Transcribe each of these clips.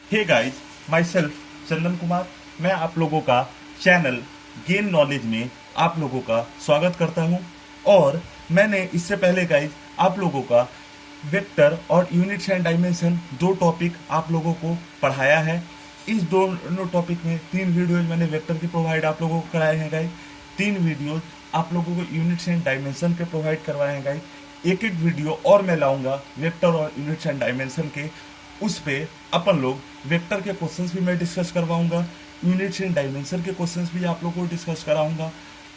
Hey guys, my self Chandan Kumar. मैं आप लोगों का चैनल गेन नॉलेज में आप लोगों का स्वागत करता हूं। और मैंने इससे पहले गाइस आप लोगों का वेक्टर और यूनिट्स एंड डायमेंशन दो टॉपिक आप लोगों को पढ़ाया है। इस दोनों टॉपिक में 3 वीडियोज मैंने वेक्टर के प्रोवाइड आप लोगों को कराए हैं गाइस। 3 वीडियोज आप लोगों को यूनिट्स एंड डायमेंशन के प्रोवाइड करवाए हैं गाइस। एक एक वीडियो और मैं लाऊंगा वेक्टर और यूनिट्स एंड डायमेंशन के। उस पे अपन लोग वेक्टर के क्वेश्चंस भी मैं डिस्कस करवाऊंगा, यूनिट्स एंड डायमेंशन के क्वेश्चंस भी आप लोगों को डिस्कस कराऊंगा।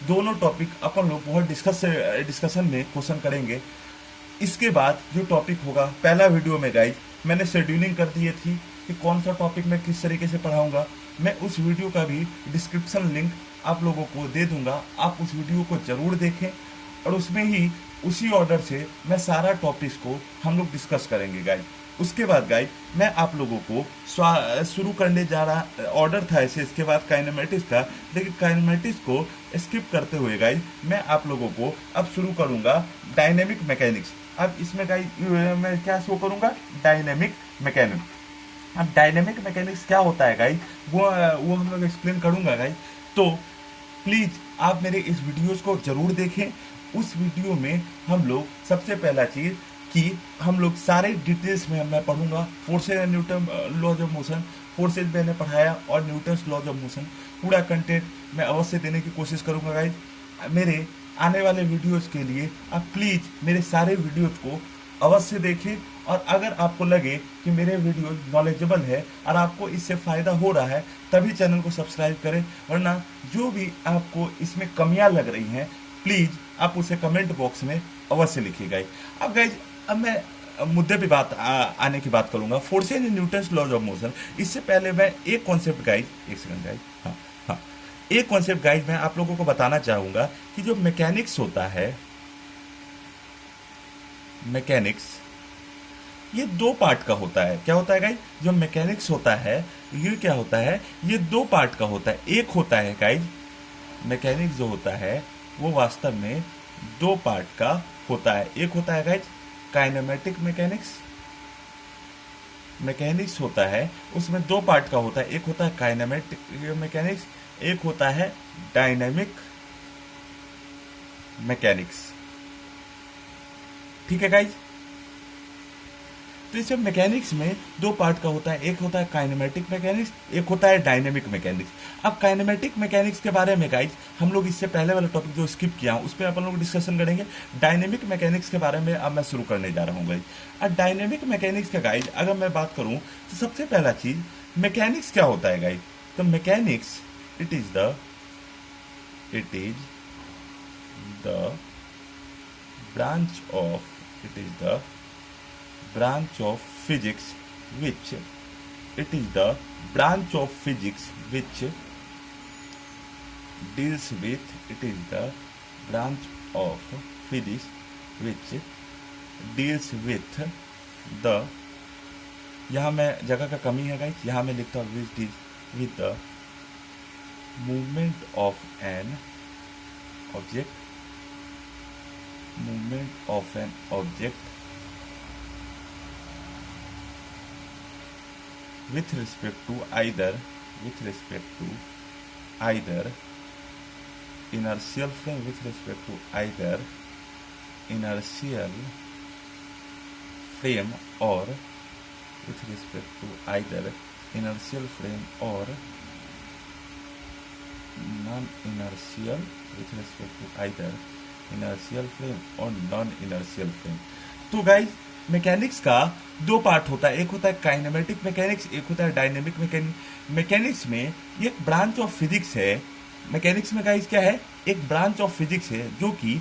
दोनों टॉपिक अपन लोग बहुत डिस्कशन में क्वेश्चन करेंगे। इसके बाद जो टॉपिक होगा, पहला वीडियो में गाइज मैंने शेड्यूलिंग कर दी थी कि कौन सा टॉपिक मैं किस तरीके से पढ़ाऊंगा। मैं उस वीडियो का भी डिस्क्रिप्शन लिंक आप लोगों को दे दूंगा, आप उस वीडियो को जरूर देखें। और उसमें ही उसी ऑर्डर से मैं सारा टॉपिक्स को हम लोग डिस्कस करेंगे गाइज। उसके बाद गाइज मैं आप लोगों को शुरू करने जा रहा, ऑर्डर था ऐसे, इसके बाद काइनेमेटिक्स का, लेकिन काइनेमेटिक्स को स्किप करते हुए गाइज मैं आप लोगों को अब शुरू करूंगा डायनेमिक मैकेनिक्स। अब इसमें गाइज मैं क्या शो करूंगा, डायनेमिक मैकेनिक्स। अब डायनेमिक मैकेनिक्स क्या होता है गाइज, वो हम लोग एक्सप्लेन करूंगा गाइज। तो प्लीज आप मेरे इस वीडियोस को जरूर देखें। उस वीडियो में हम लोग सबसे पहला चीज कि हम लोग सारे डिटेल्स में मैं पढ़ूंगा forces and Newton laws of motion. Forces मैंने पढ़ाया और न्यूटन्स लॉज ऑफ मोशन, पूरा कंटेंट मैं अवश्य देने की कोशिश करूंगा गाइज। मेरे आने वाले वीडियोस के लिए आप प्लीज मेरे सारे वीडियोस को अवश्य देखें। और अगर आपको लगे कि मेरे वीडियो नॉलेजेबल है और आपको इससे फ़ायदा हो रहा है, तभी चैनल को सब्सक्राइब करें। वरना जो भी आपको इसमें कमियां लग रही हैं, प्लीज़ आप उसे कमेंट बॉक्स में अवश्य लिखिएगा। अब गाइज, अब मैं मुद्दे पे आने की बात करूंगा, forces and Newton's laws of motion. इससे पहले मैं एक कॉन्सेप्ट गाइज, एक सेकंड गाइज, हाँ, एक कॉन्सेप्ट गाइज मैं आप लोगों को बताना चाहूंगा कि जो मैकेनिक्स होता है, मैकेनिक्स ये दो पार्ट का होता है। क्या होता है गाइज, जो मैकेनिक्स होता है ये क्या होता है, ये दो पार्ट का होता है। एक होता है गाइज, मैकेनिक्स जो होता है वो वास्तव में दो पार्ट का होता है। एक होता है गाइज काइनेमेटिक मैकेनिक्स, मैकेनिक्स होता है उसमें दो पार्ट का होता है। एक होता है काइनेमेटिक मैकेनिक्स, एक होता है डायनेमिक मैकेनिक्स। ठीक है गाइज, तो इस मैकेनिक्स में दो पार्ट का होता है। एक होता है काइनेमेटिक मैकेनिक्स, एक होता है डायनेमिक मैकेनिक्स। अब काइनेमेटिक मैकेनिक्स के बारे में गाइज हम लोग इससे पहले वाला टॉपिक जो स्किप किया हूं उस पर अपन लोग डिस्कशन करेंगे। डायनेमिक मैकेनिक्स के बारे में अब मैं शुरू करने जा रहा हूँ गाइज। अब डायनेमिक मैकेनिक्स का गाइज अगर मैं बात करूँ तो सबसे पहला चीज मैकेनिक्स क्या होता है गाइज। तो mechanics it is the branch of it is the branch of physics which it is the branch of physics which deals with it is the branch of physics which deals with the, यहाँ मैं जगह का कमी है guys, यहाँ मैं लिखता हूँ which deals with the movement of an object, movement of an object with respect to either inertial frame, with respect to either inertial frame or with respect to either inertial frame or non-inertial, with respect to either inertial frame और non inertial frame. तो guys mechanics का दो part होता है, एक होता है kinematic mechanics, एक होता है डायनेमिक मैकेनिक्स। मैकेनिक्स में एक ब्रांच ऑफ फिजिक्स है। मैकेनिक्स में गाइज क्या है, एक ब्रांच ऑफ फिजिक्स है जो कि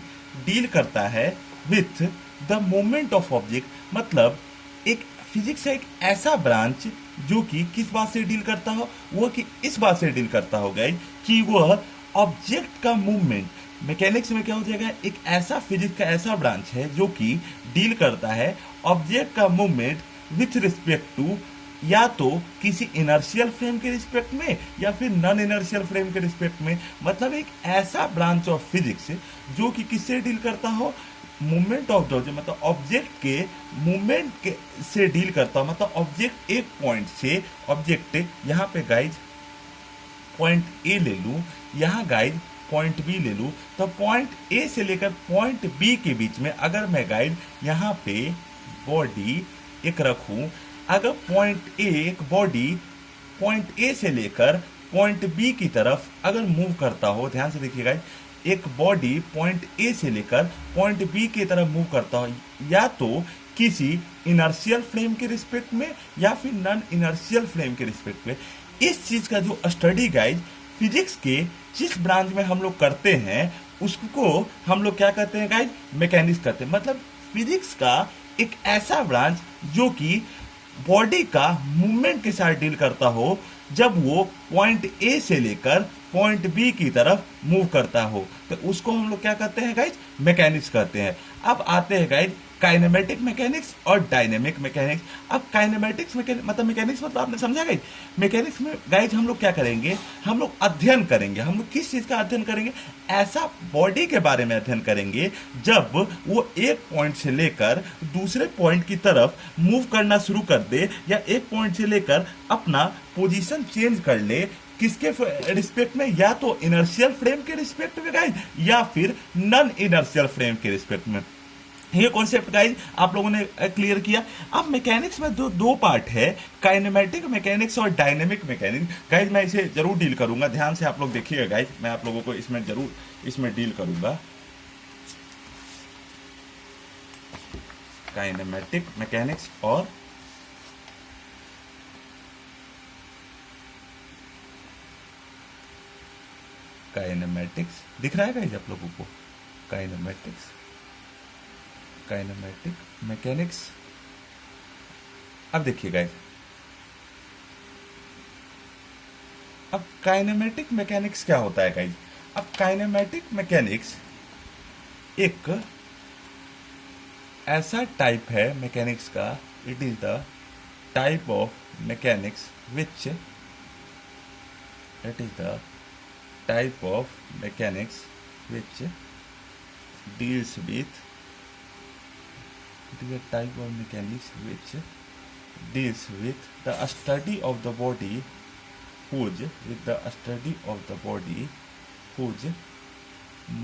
डील करता है with the movement of object. मतलब एक फिजिक्स है एक ऐसा ब्रांच जो कि किस बात से डील करता हो, वो कि इस बात से डील करता हो गाइज कि वह ऑब्जेक्ट का मूवमेंट। मैकेनिक्स में क्या हो जाएगा, एक ऐसा फिजिक्स का ऐसा ब्रांच है जो कि डील करता है ऑब्जेक्ट का मूवमेंट विथ रिस्पेक्ट टू या तो किसी इनर्शियल फ्रेम के रिस्पेक्ट में या फिर नॉन इनर्शियल फ्रेम के रिस्पेक्ट में। मतलब एक ऐसा ब्रांच ऑफ फिजिक्स जो कि किससे डील करता हो, मूवमेंट ऑफ द ऑब्जेक्ट मतलब ऑब्जेक्ट के मूवमेंट के से डील करता हूँ, मतलब ऑब्जेक्ट एक पॉइंट से ऑब्जेक्ट यहाँ पे गाइज पॉइंट ए ले लूँ, यहाँ गाइज पॉइंट बी ले लूँ, तो पॉइंट ए से लेकर पॉइंट बी के बीच में अगर मैं गाइज यहाँ पे बॉडी एक रखूँ, अगर पॉइंट ए एक बॉडी पॉइंट ए से लेकर पॉइंट बी की तरफ अगर मूव करता हो, ध्यान से देखिएगा, एक बॉडी पॉइंट ए से लेकर पॉइंट बी की तरफ मूव करता हो, या तो किसी इनर्शियल फ्रेम के रिस्पेक्ट में या फिर नॉन इनर्शियल फ्रेम के रिस्पेक्ट में, इस चीज का जो स्टडी गाइज फिजिक्स के जिस ब्रांच में हम लोग करते हैं उसको हम लोग क्या कहते हैं गाइज, मैकेनिक्स कहते हैं। मतलब फिजिक्स का एक ऐसा ब्रांच जो कि बॉडी का मूवमेंट के साथ डील करता हो जब वो पॉइंट ए से लेकर पॉइंट बी की तरफ मूव करता हो, तो उसको हम लोग क्या कहते हैं गाइज, मैकेनिक्स कहते हैं। अब आते हैं गाइज काइनेमेटिक मैकेनिक्स और डायनेमिक मैकेनिक्स। अब काइनेमेटिक्स मतलब मैकेनिक्स मतलब आपने समझा गाइज, मैकेनिक्स में गाइज हम लोग क्या करेंगे, हम लोग अध्ययन करेंगे। हम लोग किस चीज का अध्ययन करेंगे, ऐसा बॉडी के बारे में अध्ययन करेंगे जब वो एक पॉइंट से लेकर दूसरे पॉइंट की तरफ मूव करना शुरू कर दे, या एक पॉइंट से लेकर अपना पोजीशन चेंज कर ले, किसके रिस्पेक्ट में, या तो इनर्शियल फ्रेम के रिस्पेक्ट में गाइज या फिर नॉन इनर्शियल फ्रेम के रिस्पेक्ट में। ये कॉन्सेप्ट गाइज आप लोगों ने क्लियर किया। अब मैकेनिक्स में दो पार्ट है, काइनेमेटिक मैकेनिक्स और डायनेमिक मैकेनिक्स। गाइज मैं इसे जरूर डील करूंगा, ध्यान से आप लोग देखिएगा गाइज, मैं आप लोगों को इसमें जरूर इसमें डील करूंगा। काइनेमेटिक मैकेनिक्स और काइनेमेटिक्स दिख रहा है गाइज आप लोगों को, काइनेमेटिक्स काइनेमेटिक मैकेनिक्स। अब देखिए गाइस, अब काइनेमेटिक मैकेनिक्स क्या होता है गाइस। अब काइनेमेटिक मैकेनिक्स एक ऐसा टाइप है मैकेनिक्स का, it is the type of mechanics which it is the type of mechanics which deals with it is a type of mechanics which deals with the study of the body whose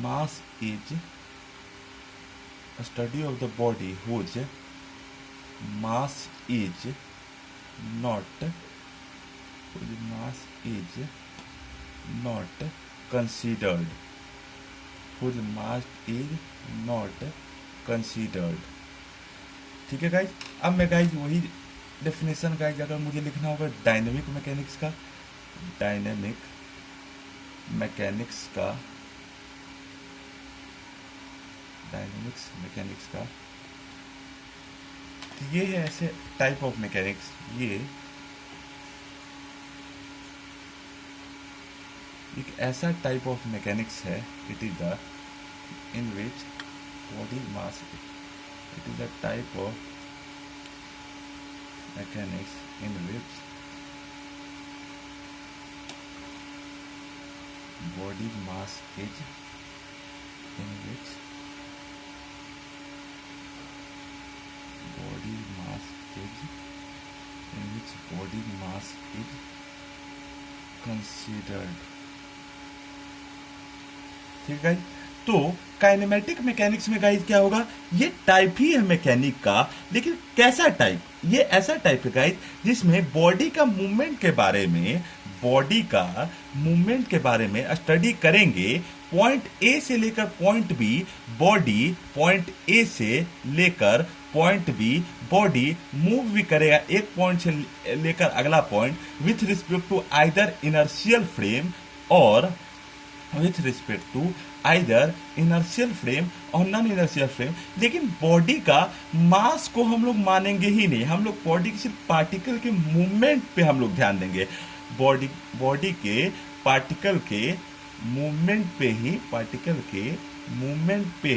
mass is not considered। ठीक है guys. अब मैं guys वही definition guys अगर मुझे लिखना होगा dynamic mechanics का, तो ये है ऐसे टाइप ऑफ मैकेनिक्स, ये एक ऐसा टाइप ऑफ मैकेनिक्स है, it is the in which body mass, it is a type of mechanics in which body mass is considered। ठीक है, तो काइनेमेटिक मैकेनिक्स में गाइज क्या होगा, ये टाइप ही है मैकेनिक का, लेकिन कैसा टाइप, ये ऐसा टाइप है गाइज जिसमें बॉडी का मूवमेंट के बारे में स्टडी करेंगे। पॉइंट ए से लेकर point B body, point A से लेकर पॉइंट बी बॉडी मूव भी करेगा एक पॉइंट से लेकर अगला point with respect to either inertial frame और with respect to either inertial frame और नॉन इनर्शियल फ्रेम। लेकिन बॉडी का मास को हम लोग मानेंगे ही नहीं, हम लोग बॉडी के सिर्फ पार्टिकल के मूवमेंट पे हम लोग ध्यान देंगे, बॉडी के पार्टिकल के मूवमेंट पे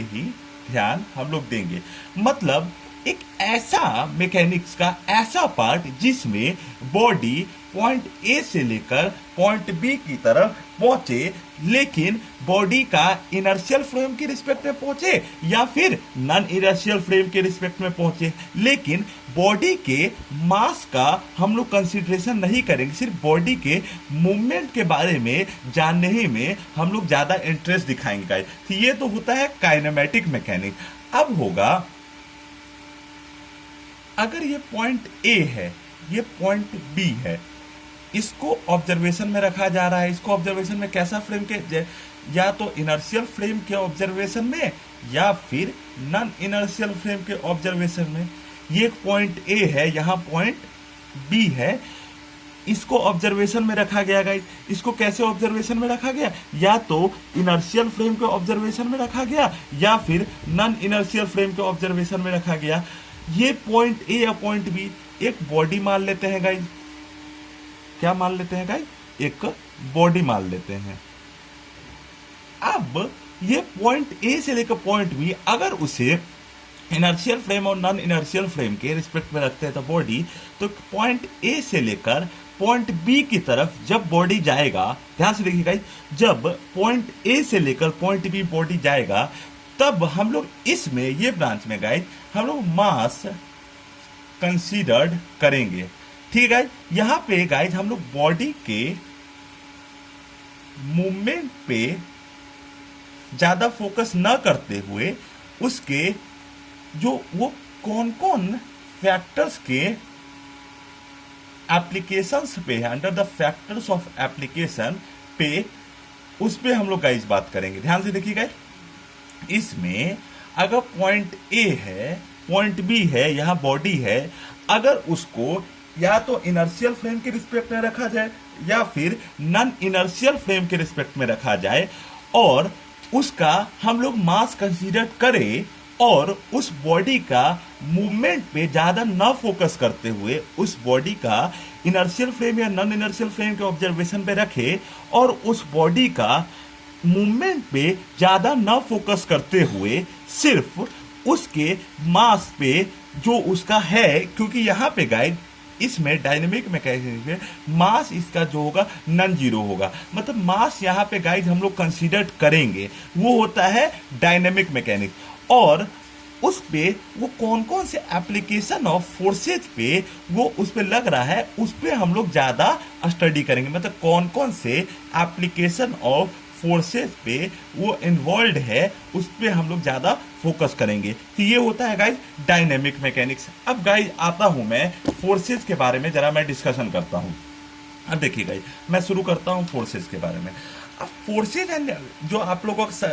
ही ध्यान हम लोग देंगे। मतलब एक ऐसा मैकेनिक्स का ऐसा पार्ट जिसमें बॉडी पॉइंट ए से लेकर पॉइंट बी की तरफ पहुंचे, लेकिन बॉडी का इनर्शियल फ्रेम के रिस्पेक्ट में पहुंचे या फिर नॉन इनर्शियल फ्रेम के रिस्पेक्ट में पहुंचे, लेकिन बॉडी के मास का हम लोग कंसीडरेशन नहीं करेंगे, सिर्फ बॉडी के मूवमेंट के बारे में जानने ही में हम लोग ज्यादा इंटरेस्ट दिखाएंगे गाइस। तो ये तो होता है काइनेमेटिक मैकेनिक्स। अब होगा अगर ये पॉइंट ए है, ये पॉइंट बी है, इसको ऑब्जर्वेशन में रखा जा रहा है, इसको ऑब्जर्वेशन में कैसा फ्रेम के, या तो इनर्शियल फ्रेम के ऑब्जर्वेशन में या फिर नॉन इनर्शियल फ्रेम के ऑब्जर्वेशन में। ये पॉइंट ए है, यहाँ पॉइंट बी है, इसको ऑब्जर्वेशन में रखा गया गाइस। इसको कैसे ऑब्जर्वेशन में रखा गया, या तो इनर्शियल फ्रेम के ऑब्जर्वेशन में रखा गया या फिर नॉन इनर्शियल फ्रेम के ऑब्जर्वेशन में रखा गया। ये पॉइंट ए या पॉइंट बी एक बॉडी मान लेते हैं गाइस। क्या मान लेते हैं गाइस? एक बॉडी मान लेते हैं। अब ये पॉइंट ए से लेकर पॉइंट बी अगर उसे इनर्शियल फ्रेम और नॉन इनर्शियल फ्रेम के रिस्पेक्ट में रखते हैं तो बॉडी, तो पॉइंट ए से लेकर पॉइंट बी की तरफ जब बॉडी जाएगा, ध्यान से देखिए गाइस, जब पॉइंट ए से लेकर पॉइंट बी बॉडी जाएगा, तब हम लोग इसमें ये ब्रांच में गाइस हम लोग मास कंसीडर्ड करेंगे। ठीक है, यहां पे गाइस हम लोग बॉडी के मूवमेंट पे ज्यादा फोकस न करते हुए उसके जो वो कौन कौन फैक्टर्स के एप्लीकेशंस पे है, under the factors of application पे, उस पे हम लोग गाइस बात करेंगे। ध्यान से देखिए गाइस, इसमें अगर पॉइंट ए है, पॉइंट बी है, यहां बॉडी है, अगर उसको या तो इनर्शियल फ्रेम के रिस्पेक्ट में रखा जाए या फिर नॉन इनर्शियल फ्रेम के रिस्पेक्ट में रखा जाए और उसका हम लोग मास कंसीडर करें और उस बॉडी का मूवमेंट पे ज्यादा न फोकस करते हुए उस बॉडी का इनर्शियल फ्रेम या नॉन इनर्शियल फ्रेम के ऑब्जर्वेशन पे रखे और उस बॉडी का मूवमेंट पे ज्यादा न फोकस करते हुए सिर्फ उसके मास पे जो उसका है, क्योंकि यहाँ पे गाइड इसमें डायनेमिक मैकेनिक्स में मास इसका जो होगा नॉन जीरो होगा, मतलब मास यहाँ पे गाइड हम लोग कंसीडर करेंगे, वो होता है डायनेमिक मैकेनिक्स। और उस पे वो कौन कौन से एप्लीकेशन ऑफ फोर्सेज पे वो उस पे लग रहा है, उस पे हम लोग ज्यादा स्टडी करेंगे, मतलब कौन कौन से एप्लीकेशन ऑफ फोर्सेस पे वो इन्वॉल्व है, उस पे हम लोग ज्यादा फोकस करेंगे। तो ये होता है गाइज डायनेमिक मैकेनिक्स। अब गाइज आता हूं मैं फोर्सेस के बारे में, जरा मैं डिस्कशन करता हूं। अब देखिए गाइज, मैं शुरू करता हूं फोर्सेस के बारे में। अब फोर्सेज एंड जो आप लोगों का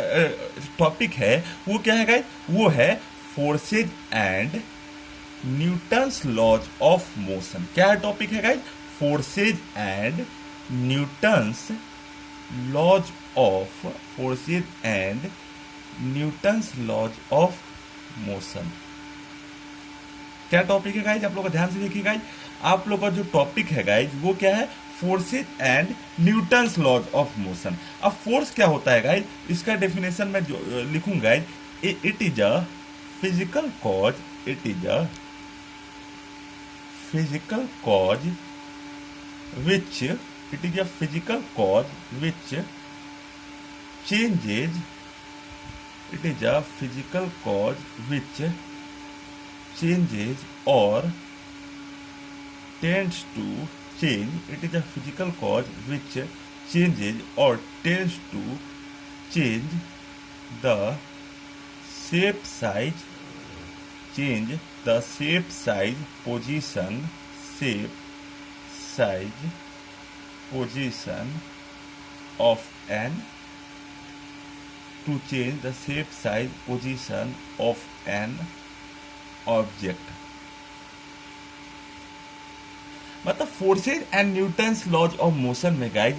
टॉपिक है वो क्या है गाइज, वो है forces and Newton's laws of motion. क्या है टॉपिक है guys? Forces and Newton's laws of, forces and Newton's laws of motion. क्या टॉपिक है गाइज? आप लोग ध्यान से देखिए गाइज, आप लोग का जो टॉपिक है गाइज वो क्या है? Forces and Newton's laws of motion. अब फोर्स क्या होता है गाइज, इसका डेफिनेशन मैं जो लिखूंगा, it is a physical cause, it is a physical cause which, it is a physical cause which changes, it is a physical cause which changes or tends to change, it is a physical cause which changes or tends to change the shape, size, change the shape, size, position, shape, size, position of an, to change the shape, size, position of an object। मतलब forces and Newton's laws of motion में guys,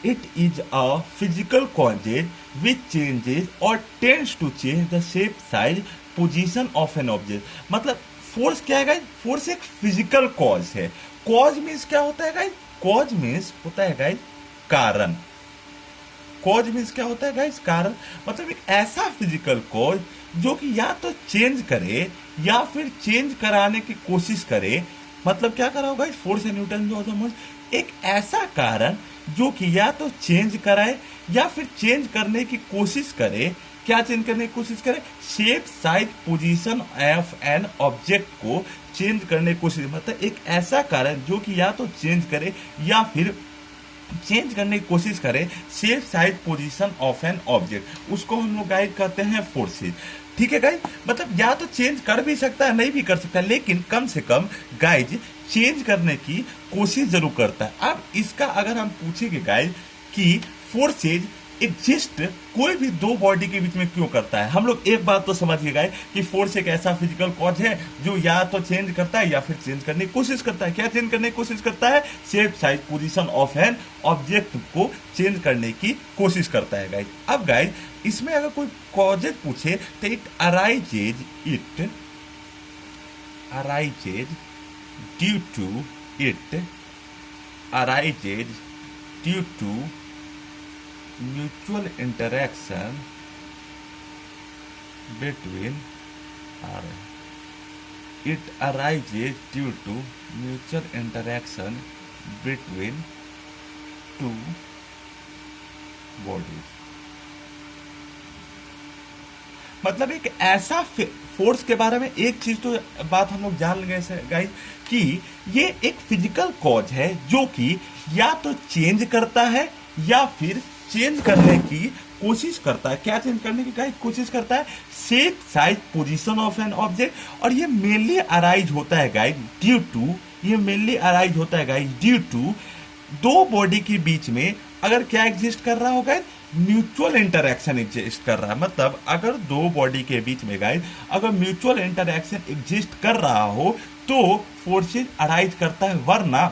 it is a physical causes which changes और tends to change the shape, size, position of an object. मतलब force क्या है guys? Force एक physical cause है। Cause means क्या होता है गाइज? कॉज मीन्स होता है गाइज कारण। कॉज मीन्स क्या होता है गाइज? कारण। मतलब एक ऐसा फिजिकल कॉज जो कि या तो चेंज करे या फिर चेंज कराने की कोशिश करे। मतलब क्या करा होगा? फोर्स एंड न्यूटन जो होता है एक ऐसा कारण जो कि या तो चेंज कराए या फिर चेंज करने की कोशिश करे। क्या चेंज करने की कोशिश करे? Shape, size, position of an object को चेंज करने की कोशिश, मतलब एक ऐसा कारण जो कि या तो चेंज करे या फिर चेंज करने की कोशिश करे shape, size, position of an object, उसको हम लोग गाइड करते हैं फोर्सेज। ठीक है गाइज, मतलब या तो चेंज कर भी सकता है, नहीं भी कर सकता, लेकिन कम से कम गाइज चेंज करने की कोशिश जरूर करता है। अब इसका अगर हम पूछेंगे गाइज कि फोर्सेज एग्जिस्ट कोई भी दो बॉडी के बीच में क्यों करता है, हम लोग एक बात तो समझिएगा कि फोर्स एक ऐसा फिजिकल कॉज है जो या तो चेंज करता है या फिर चेंज करने की कोशिश करता है। क्या चेंज करने की कोशिश करता है? Shape, size, position of an object को चेंज करने की कोशिश करता है गाइज। अब गाइज इसमें अगर कोई कॉजेज पूछे तो it arises due to mutual interaction between it arises due to mutual interaction between two bodies। मतलब एक ऐसा फोर्स के बारे में एक चीज तो बात हम लोग जान गए गाइस कि ये एक फिजिकल कॉज है जो कि या तो चेंज करता है या फिर चेंज करने की कोशिश करता है। क्या चेंज करने की कोशिश करता है? Shape, size, position of an object. और ये मेनली अराइज होता है गाइस ड्यू टू दो बॉडी के बीच में अगर क्या एग्जिस्ट कर रहा होगा? म्यूचुअल इंटरैक्शन एग्जिस्ट कर रहा है। मतलब अगर दो बॉडी के बीच में गाइस अगर म्यूचुअल इंटरैक्शन एग्जिस्ट कर रहा हो तो फोर्सेज अराइज करता है, वरना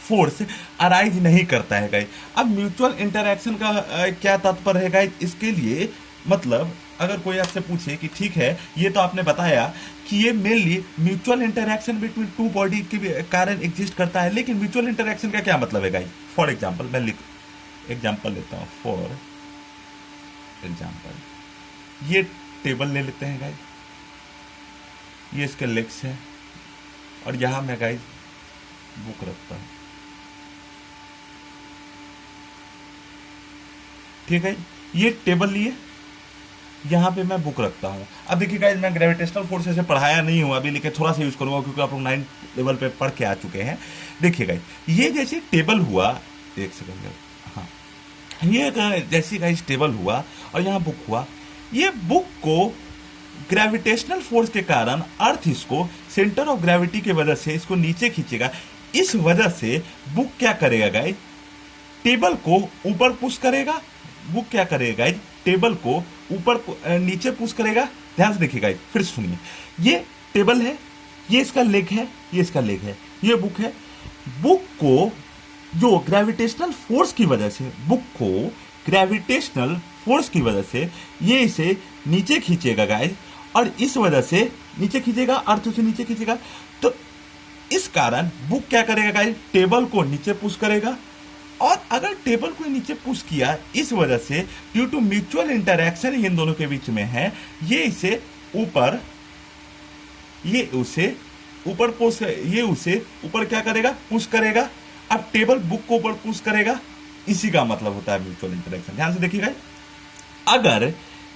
फोर्स अराइज नहीं करता है गाइस। अब म्यूचुअल इंटरैक्शन का क्या तात्पर्य है गाइस? इसके लिए मतलब अगर कोई आपसे पूछे कि ठीक है ये तो आपने बताया कि ये mainly mutual interaction between two body के कारण एग्जिस्ट करता है, लेकिन म्यूचुअल इंटरैक्शन का क्या मतलब है गाइस? फॉर एग्जांपल मैं एग्जांपल लेता हूं। फॉर एग्जांपल ये टेबल ले लेते हैं गाइस, ये इसके लेग्स है और यहां मैं गाइस बुक रखता हूं। ठीक है, ये टेबल लिए यहाँ पे मैं बुक रखता हूँ। अब देखिए गाइस मैं ग्रेविटेशनल फोर्स से पढ़ाया नहीं हूँ अभी, लेकिन थोड़ा सा यूज करूंगा क्योंकि आप लोग 9th लेवल पे पढ़ के आ चुके हैं। देखिए गाइस ये जैसे टेबल हुआ, एक सेकंड, हाँ ये जैसे गाइस टेबल हुआ और यहाँ बुक हुआ, ये बुक को ग्रेविटेशनल फोर्स के कारण अर्थ इसको सेंटर ऑफ ग्रेविटी की वजह से इसको नीचे खींचेगा। इस वजह से बुक क्या करेगा गाइस? टेबल को ऊपर पुश करेगा। बुक क्या करेगा गाइस? टेबल को ऊपर नीचे पुश करेगा। ध्यान से देखिए गाइस, फिर सुनिए, ये टेबल है, ये इसका लेग है, ये इसका लेग है, ये बुक है। बुक को जो ग्रेविटेशनल फोर्स की वजह से, बुक को ग्रेविटेशनल फोर्स की वजह से ये इसे नीचे खींचेगा गाइस, और इस वजह से नीचे खींचेगा, अर्थ से नीचे खींचेगा। तो इस कारण बुक क्या करेगा गाइस? टेबल को नीचे पुश करेगा, और अगर टेबल को नीचे पुश किया इस वजह से ड्यू टू म्यूचुअल इंटरैक्शन इन दोनों के बीच में है, ये इसे ऊपर, ये उसे ऊपर पुश, ये उसे ऊपर क्या करेगा? पुश करेगा। अब टेबल बुक को ऊपर पुश करेगा, इसी का मतलब होता है म्यूचुअल इंटरैक्शन। ध्यान से देखिएगा, अगर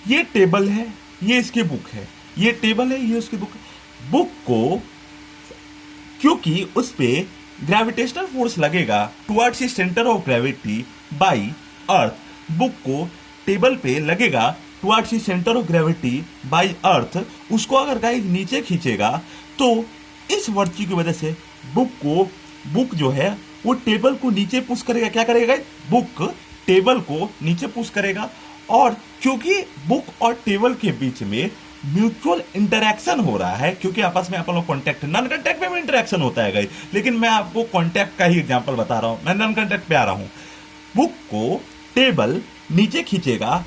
ये टेबल है, ये इसकी बुक है, ये टेबल है, ये उसकी बुक है। बुक को क्योंकि उस पे ग्रेविटेशनल फोर्स लगेगा towards the centre of gravity by earth, book को टेबल पे लगेगा towards the centre of gravity by earth, उसको अगर गाइस नीचे खींचेगा तो इस वर्च्यू की वजह से बुक जो है वो टेबल को नीचे पुश करेगा। क्या करेगा गाइस? बुक टेबल को नीचे पुश करेगा, और क्योंकि बुक और टेबल के बीच में म्यूचुअल इंटरैक्शन हो रहा है, क्योंकि आपस में आप लोग कॉन्टैक्ट, नॉन कॉन्टैक्ट में भी इंटरैक्शन होता है गाइस, लेकिन मैं आपको कॉन्टैक्ट का ही एग्जांपल बता रहा हूं, मैं नॉन कॉन्टैक्ट पे आ रहा हूं। बुक को टेबल नीचे खींचेगा,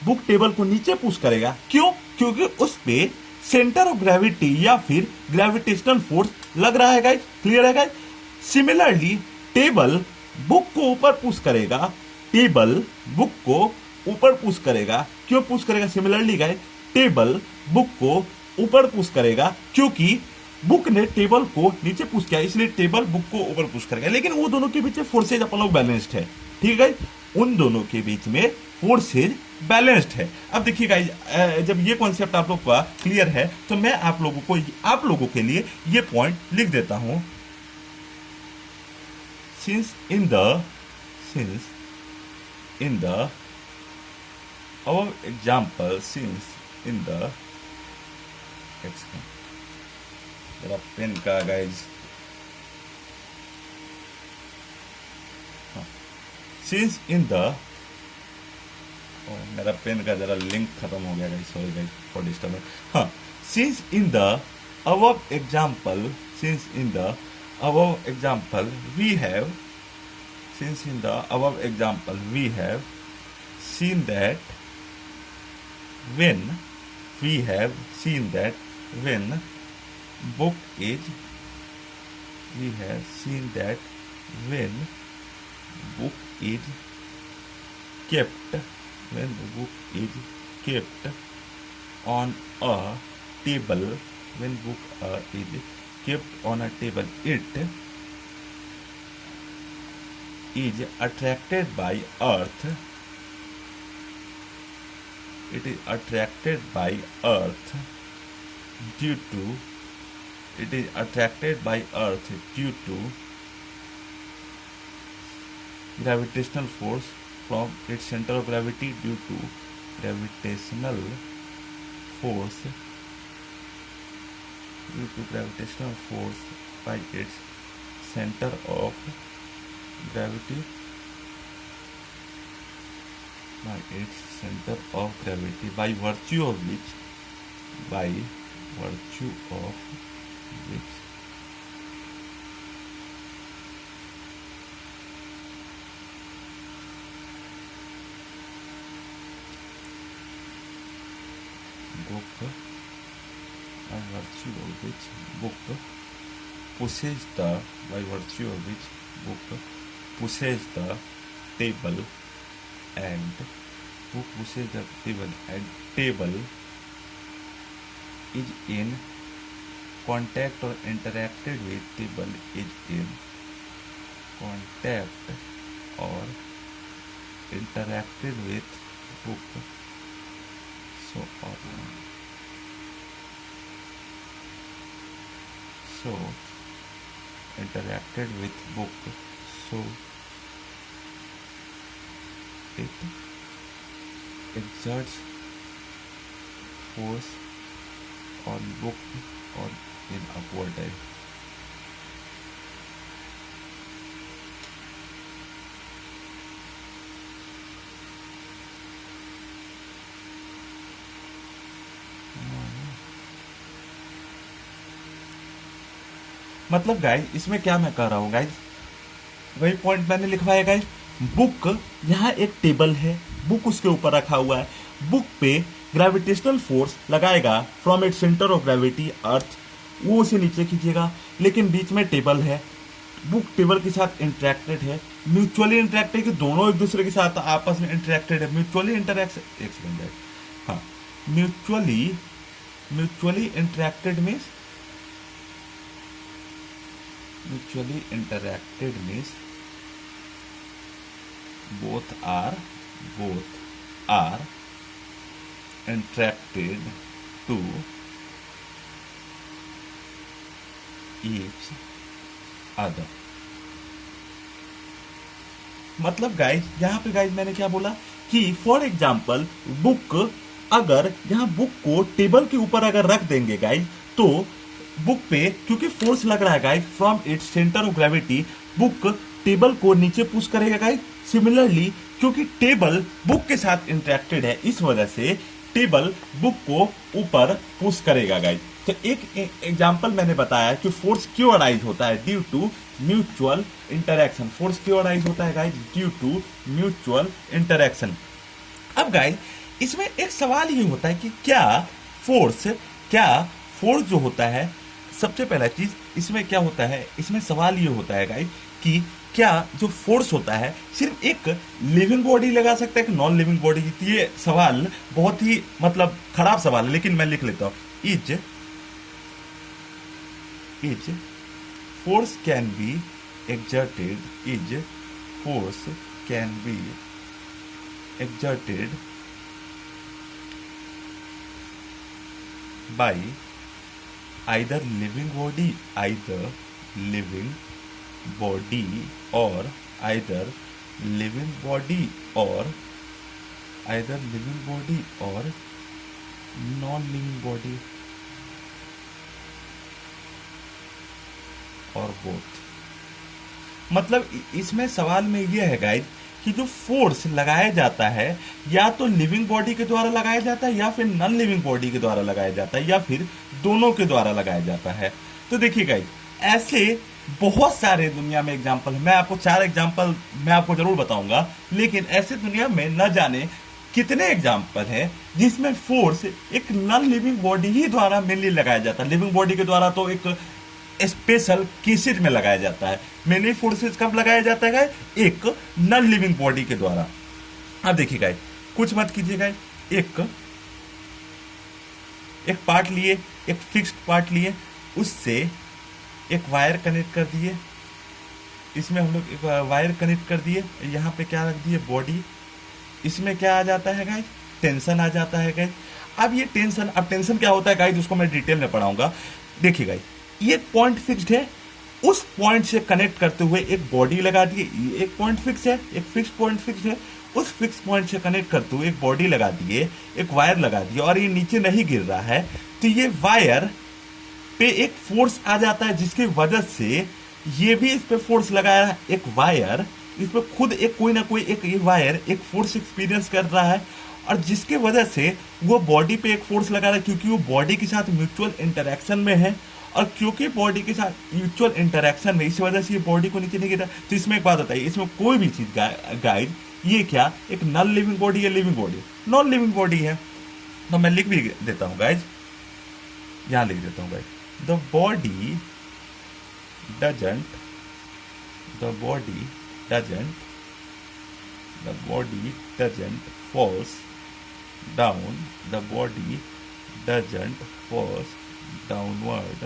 बुक टेबल को नीचे पुश करेगा। क्यों? क्योंकि उस पे सेंटर ऑफ ग्रेविटी या फिर ग्रेविटेशनल फोर्स लग रहा है गाइस। क्लियर है गाइस? सिमिलरली टेबल बुक को ऊपर पुश करेगा, टेबल बुक को ऊपर पुश करेगा। क्यों पुश करेगा? सिमिलरली गाइस टेबल बुक को ऊपर पुश करेगा क्योंकि बुक ने टेबल को नीचे पुश किया, इसलिए टेबल बुक को ऊपर पुश करेगा, लेकिन वो दोनों के बीच में फोर्सेज अपन लोग बैलेंस्ड है। ठीक है, उन दोनों के बीच में फोर्सेज बैलेंस्ड है। अब देखिए गाइज, जब ये कॉन्सेप्ट आप लोग का क्लियर है तो मैं आप लोगों के लिए ये पॉइंट लिख देता हूं। Since in the above example, जरा पेन का गाइज, सिंस इन द, मेरा पेन का जरा लिंक खत्म हो गया guys, sorry guys for disturbance. हाँ, since in the above example we have seen that when book is kept on a table, it is attracted by earth due to gravitational force from its center of gravity, due to gravitational force by its center of gravity, by virtue of which book pushes the table and table is in contact or interacted with book, so interacted with book, so it exerts force on book or in upward direction. मतलब guys, इसमें क्या मैं कह रहा हूँ guys, वही point मैंने लिखवाया गाइज। बुक, यहाँ एक टेबल है, बुक उसके ऊपर रखा हुआ है, बुक पे ग्रेविटेशनल फोर्स लगाएगा from it centre of gravity earth, वो उसे नीचे खींचेगा, लेकिन बीच में टेबल है, बुक टेबल के साथ इंटरेक्टेड है, म्यूचुअली इंटरेक्टेड, कि दोनों एक दूसरे के साथ आपस में इंटरेक्टेड है, म्यूचुअली इंटरेक्शन, एक सेकंड, हाँ, mutually interacted means both are attracted to each other। मतलब गाइज, यहाँ पे गाइज मैंने क्या बोला कि फॉर एग्जाम्पल बुक, अगर यहाँ बुक को टेबल के ऊपर अगर रख देंगे गाइज, तो बुक पे क्योंकि फोर्स लग रहा है guys from its centre of gravity, book table को नीचे पुश करेगा गाइज। सिमिलरली क्योंकि टेबल बुक के साथ इंटरेक्टेड है, इस वजह से टेबल बुक को ऊपर पुश करेगा गाइज। तो एक एग्जांपल मैंने बताया कि फोर्स क्यों अराइज होता है, due to mutual interaction. Force क्यों अराइज होता है guys, due to mutual interaction. अब गाइज, इसमें एक सवाल ये होता है कि क्या फोर्स जो होता है, सबसे पहला चीज इसमें क्या होता है, इसमें सवाल ये होता है गाइज कि क्या जो फोर्स होता है सिर्फ एक लिविंग बॉडी लगा सकता है कि नॉन लिविंग बॉडी। ये सवाल बहुत ही मतलब खराब सवाल है, लेकिन मैं लिख लेता हूं, is force can be exerted is force can be exerted by either living body or either living body or non-living body और बोथ। मतलब इसमें सवाल में यह है गाइज कि जो फोर्स लगाया जाता है या तो लिविंग बॉडी के द्वारा लगाया जाता है या फिर नॉन लिविंग बॉडी के द्वारा लगाया जाता है या फिर दोनों के द्वारा लगाया जाता है। तो देखिए गाइज, ऐसे बहुत सारे दुनिया में एग्जाम्पल है। मैं आपको 4 एग्जाम्पल मैं आपको जरूर बताऊंगा, लेकिन ऐसे दुनिया में न जाने कितने एग्जाम्पल हैं जिसमें फोर्स एक नॉन लिविंग बॉडी ही द्वारा मेनली लगाया जाता है। लिविंग बॉडी के द्वारा तो एक स्पेशल केसेज में लगाया जाता है, मेनली फोर्सेज कब लगाया जाता है? एक नॉन लिविंग बॉडी के द्वारा। अब देखिए गाइस, कुछ मत कीजिएगा, एक पार्ट लिए, एक फिक्स्ड पार्ट लिए, उससे एक वायर कनेक्ट कर दिए, इसमें हम लोग एक वायर कनेक्ट कर दिए, यहाँ पे क्या रख दिए? बॉडी। इसमें क्या आ जाता है गाइस? टेंशन आ जाता है गाइस। अब ये टेंशन क्या होता है गाइस, उसको मैं डिटेल में पढ़ाऊंगा। देखिए गाइस, ये पॉइंट फिक्स्ड है, उस पॉइंट से कनेक्ट करते हुए एक बॉडी लगा दिए। एक पॉइंट फिक्स है, एक फिक्स पॉइंट फिक्स है, उस फिक्स पॉइंट से कनेक्ट करते हुए एक बॉडी लगा दिए, एक वायर लगा दिया, और ये नीचे नहीं गिर रहा है, तो ये वायर पे एक फोर्स आ जाता है जिसकी वजह से ये भी इस पे फोर्स लगाया है। एक वायर इस पे खुद एक कोई ना कोई एक ये वायर एक फोर्स एक्सपीरियंस कर रहा है, और जिसके वजह से वो बॉडी पे एक फोर्स लगा रहा है, क्योंकि वो बॉडी के साथ म्यूचुअल इंटरेक्शन में है। और क्योंकि बॉडी के साथ म्यूचुअल इंटरेक्शन में, इस वजह से ये बॉडी को नीचे नहीं गिरा। तो इसमें एक बात बताइए, इसमें कोई भी चीज गाइड, ये क्या एक नॉन लिविंग बॉडी है, living body? Non living body है। तो मैं लिख भी देता हूं गाइज, यहां लिख देता हूं guys, the body doesn't force down, the body doesn't force downward,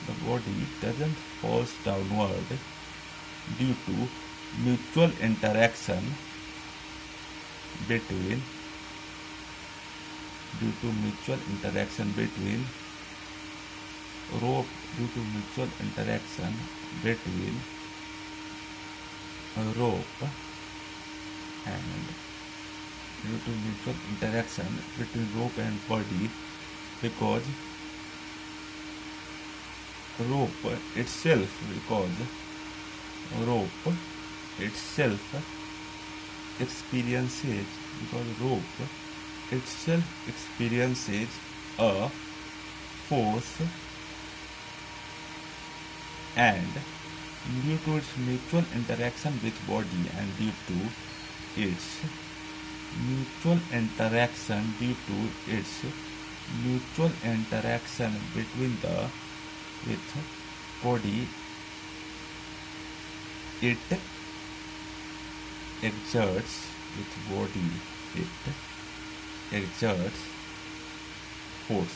the body doesn't force downward due to mutual interaction between rope, due to mutual interaction between rope and due to mutual interaction between rope and body, because rope itself experiences a force, and due to its mutual interaction with body and due to its mutual interaction between the with body, it exerts force।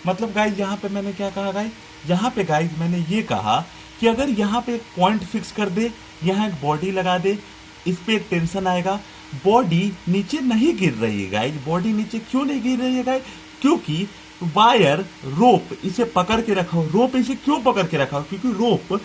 मतलब guys यहाँ पे मैंने क्या कहा guys, यहाँ पे guys मैंने ये कहा कि अगर यहाँ पे एक पॉइंट फिक्स कर दे, यहाँ एक बॉडी लगा दे, इस पे एक टेंशन आएगा, बॉडी नीचे नहीं गिर रही है गाइज। बॉडी नीचे क्यों नहीं गिर रही है गाइज? क्योंकि वायर रोप इसे पकड़ के रखा हो। रोप इसे क्यों पकड़ के रखा हो? क्योंकि रोप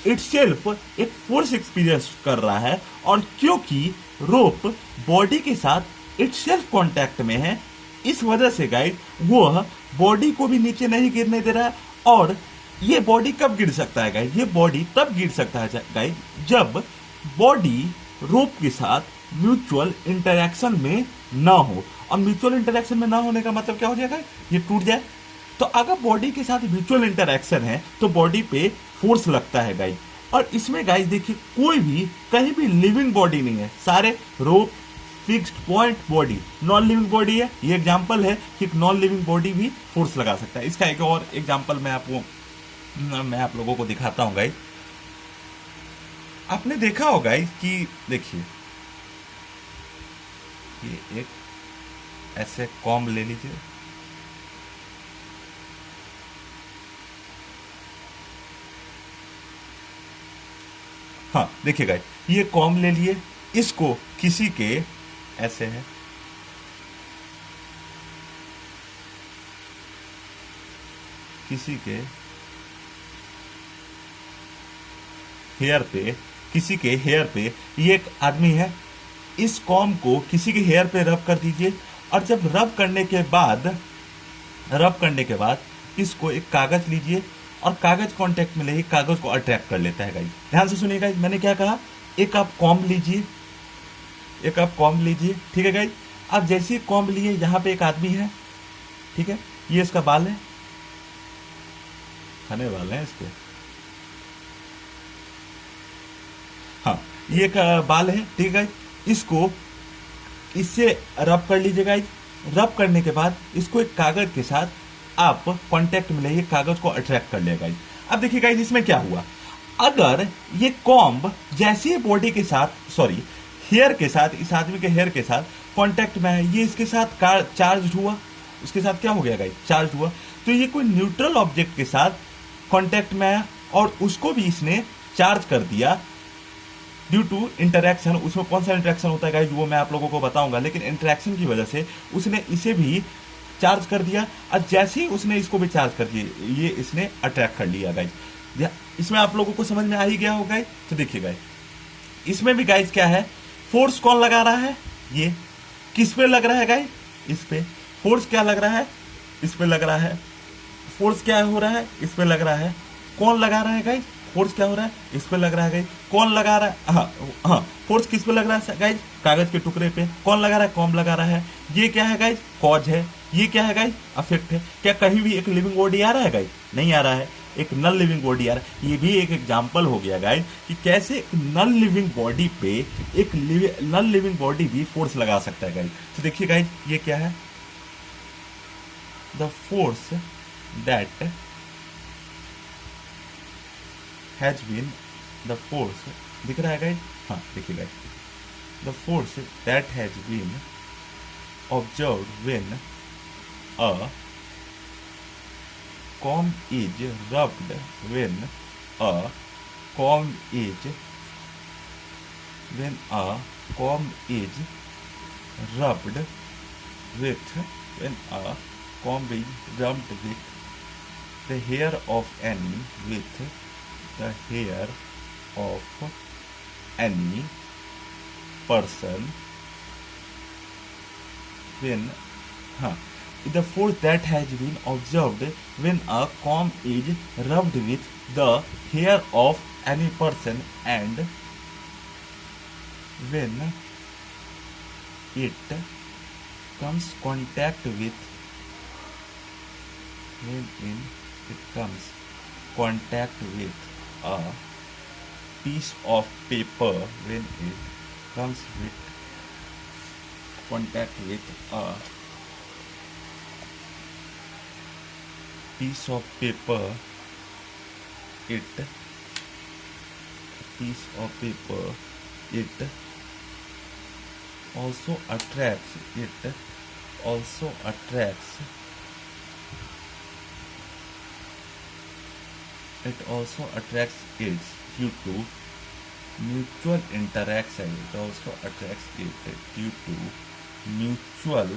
इटसेल्फ एक फोर्स एक्सपीरियंस कर रहा है, और क्योंकि रोप बॉडी के साथ इटसेल्फ कांटेक्ट में है, इस वजह से गाइज वो बॉडी को भी नीचे नहीं गिरने दे रहा है। और ये बॉडी कब गिर सकता है गाइज? ये बॉडी तब गिर सकता है गाइज जब बॉडी रोप के साथ म्यूचुअल इंटरेक्शन में ना हो। और म्यूचुअल इंटरेक्शन में ना होने का मतलब क्या हो जाएगा? ये टूट जाए। तो अगर बॉडी के साथ म्यूचुअल इंटरेक्शन है तो बॉडी पे फोर्स लगता है गाइज। और इसमें गाइज देखिए, कोई भी कहीं भी लिविंग बॉडी नहीं है, सारे rope fixed point body, non living body है। ये एग्जांपल है कि एक नॉन लिविंग बॉडी भी फोर्स लगा सकता है। इसका एक और एग्जांपल मैं आप लोगों को दिखाता हूं गाइस। आपने देखा होगा कि देखिए, ये एक ऐसे कॉम्ब ले लीजिए, हाँ देखिए गाइस, ये कॉम ले लिए, इसको किसी के ऐसे है, किसी के हेयर पे, किसी के हेयर पे, ये एक आदमी है, इस कॉम को किसी के हेयर पे रब कर दीजिए। और जब रब करने के बाद इसको एक कागज लीजिए और कागज कांटेक्ट में लेके कागज को अट्रैक्ट कर लेता है गाइस। ध्यान से सुनिए गाइस, मैंने क्या कहा, एक आप कॉम लीजिए, एक आप कॉम लीजिए, ठीक है गाइस। आप जैसे ही कॉम लिए, यहाँ पे एक आदमी है, ठीक है, ये इसका बाल है, खाने वाले हैं इसके, हाँ ये एक बाल है, ठीक है गाइस। इसको इससे रब कर लीजिए गाइस। रब करने के बाद इसको एक कागज के साथ आप कांटेक्ट में लाइए, कागज को अट्रैक्ट कर लेगा गाइस। अब देखिए गाइस, इसमें क्या हुआ, अगर ये कॉम्ब जैसे बॉडी के साथ, सॉरी हेयर के साथ, इस आदमी के हेयर के साथ कांटेक्ट में है, ये इसके साथ चार्ज हुआ, उसके साथ क्या हो गया गाइस, चार्ज हुआ। तो ये कोई न्यूट्रल ऑब्जेक्ट के साथ कांटेक्ट में आया और उसको भी इसने चार्ज कर दिया ड्यू टू इंटरेक्शन। उसमें कौन सा इंटरेक्शन होता है गाइस, वो मैं आप लोगों को बताऊंगा, लेकिन इंटरेक्शन की वजह से उसने इसे भी चार्ज कर दिया। और जैसे ही उसने इसको भी चार्ज कर दिया, ये इसने अट्रैक्ट कर लिया गाइस। इसमें आप लोगों को समझ में आ ही गया होगा। तो देखिए गाइस, इसमें भी गाइस क्या है, फोर्स कौन लगा रहा है, ये किस पे लग रहा है गाइस, इस पे। फोर्स क्या लग रहा है, इस पे लग रहा है। फोर्स क्या हो रहा है, इस पे लग रहा है। कौन लगा रहा है गाइस, फोर्स क्या हो रहा है, इस पे लग रहा है गाइस। कौन लगा रहा है, हाँ फोर्स किस पे लग रहा है गाइस, कागज के टुकड़े पे। कौन लगा रहा है, कॉम लगा रहा है। ये क्या है गाइस, कॉज है। ये क्या है गाइस, अफेक्ट है। क्या कहीं भी एक लिविंग बॉडी आ रहा है गाइस, नहीं आ रहा है, एक नॉन लिविंग बॉडी आ रहा है। ये भी एक एग्जांपल हो गया गाइस कि कैसे एक नॉन लिविंग बॉडी पे एक नॉन लिविंग बॉडी भी फोर्स लगा सकता है गाइस। तो देखिए गाइस, ये क्या है, the force that has been, the force दिख रहा है गाइस, हाँ देखिए guys, the force that has been observed when a comb is rubbed, when a comb is rubbed with, when a comb is rubbed with the hair of any, with the hair of any person, when the force that has been observed when a comb is rubbed with the hair of any person, and when it comes contact with, it comes contact with a piece of paper, when it comes with contact with a piece of paper, it also attracts, it due to mutual interaction. It also attracts it due to mutual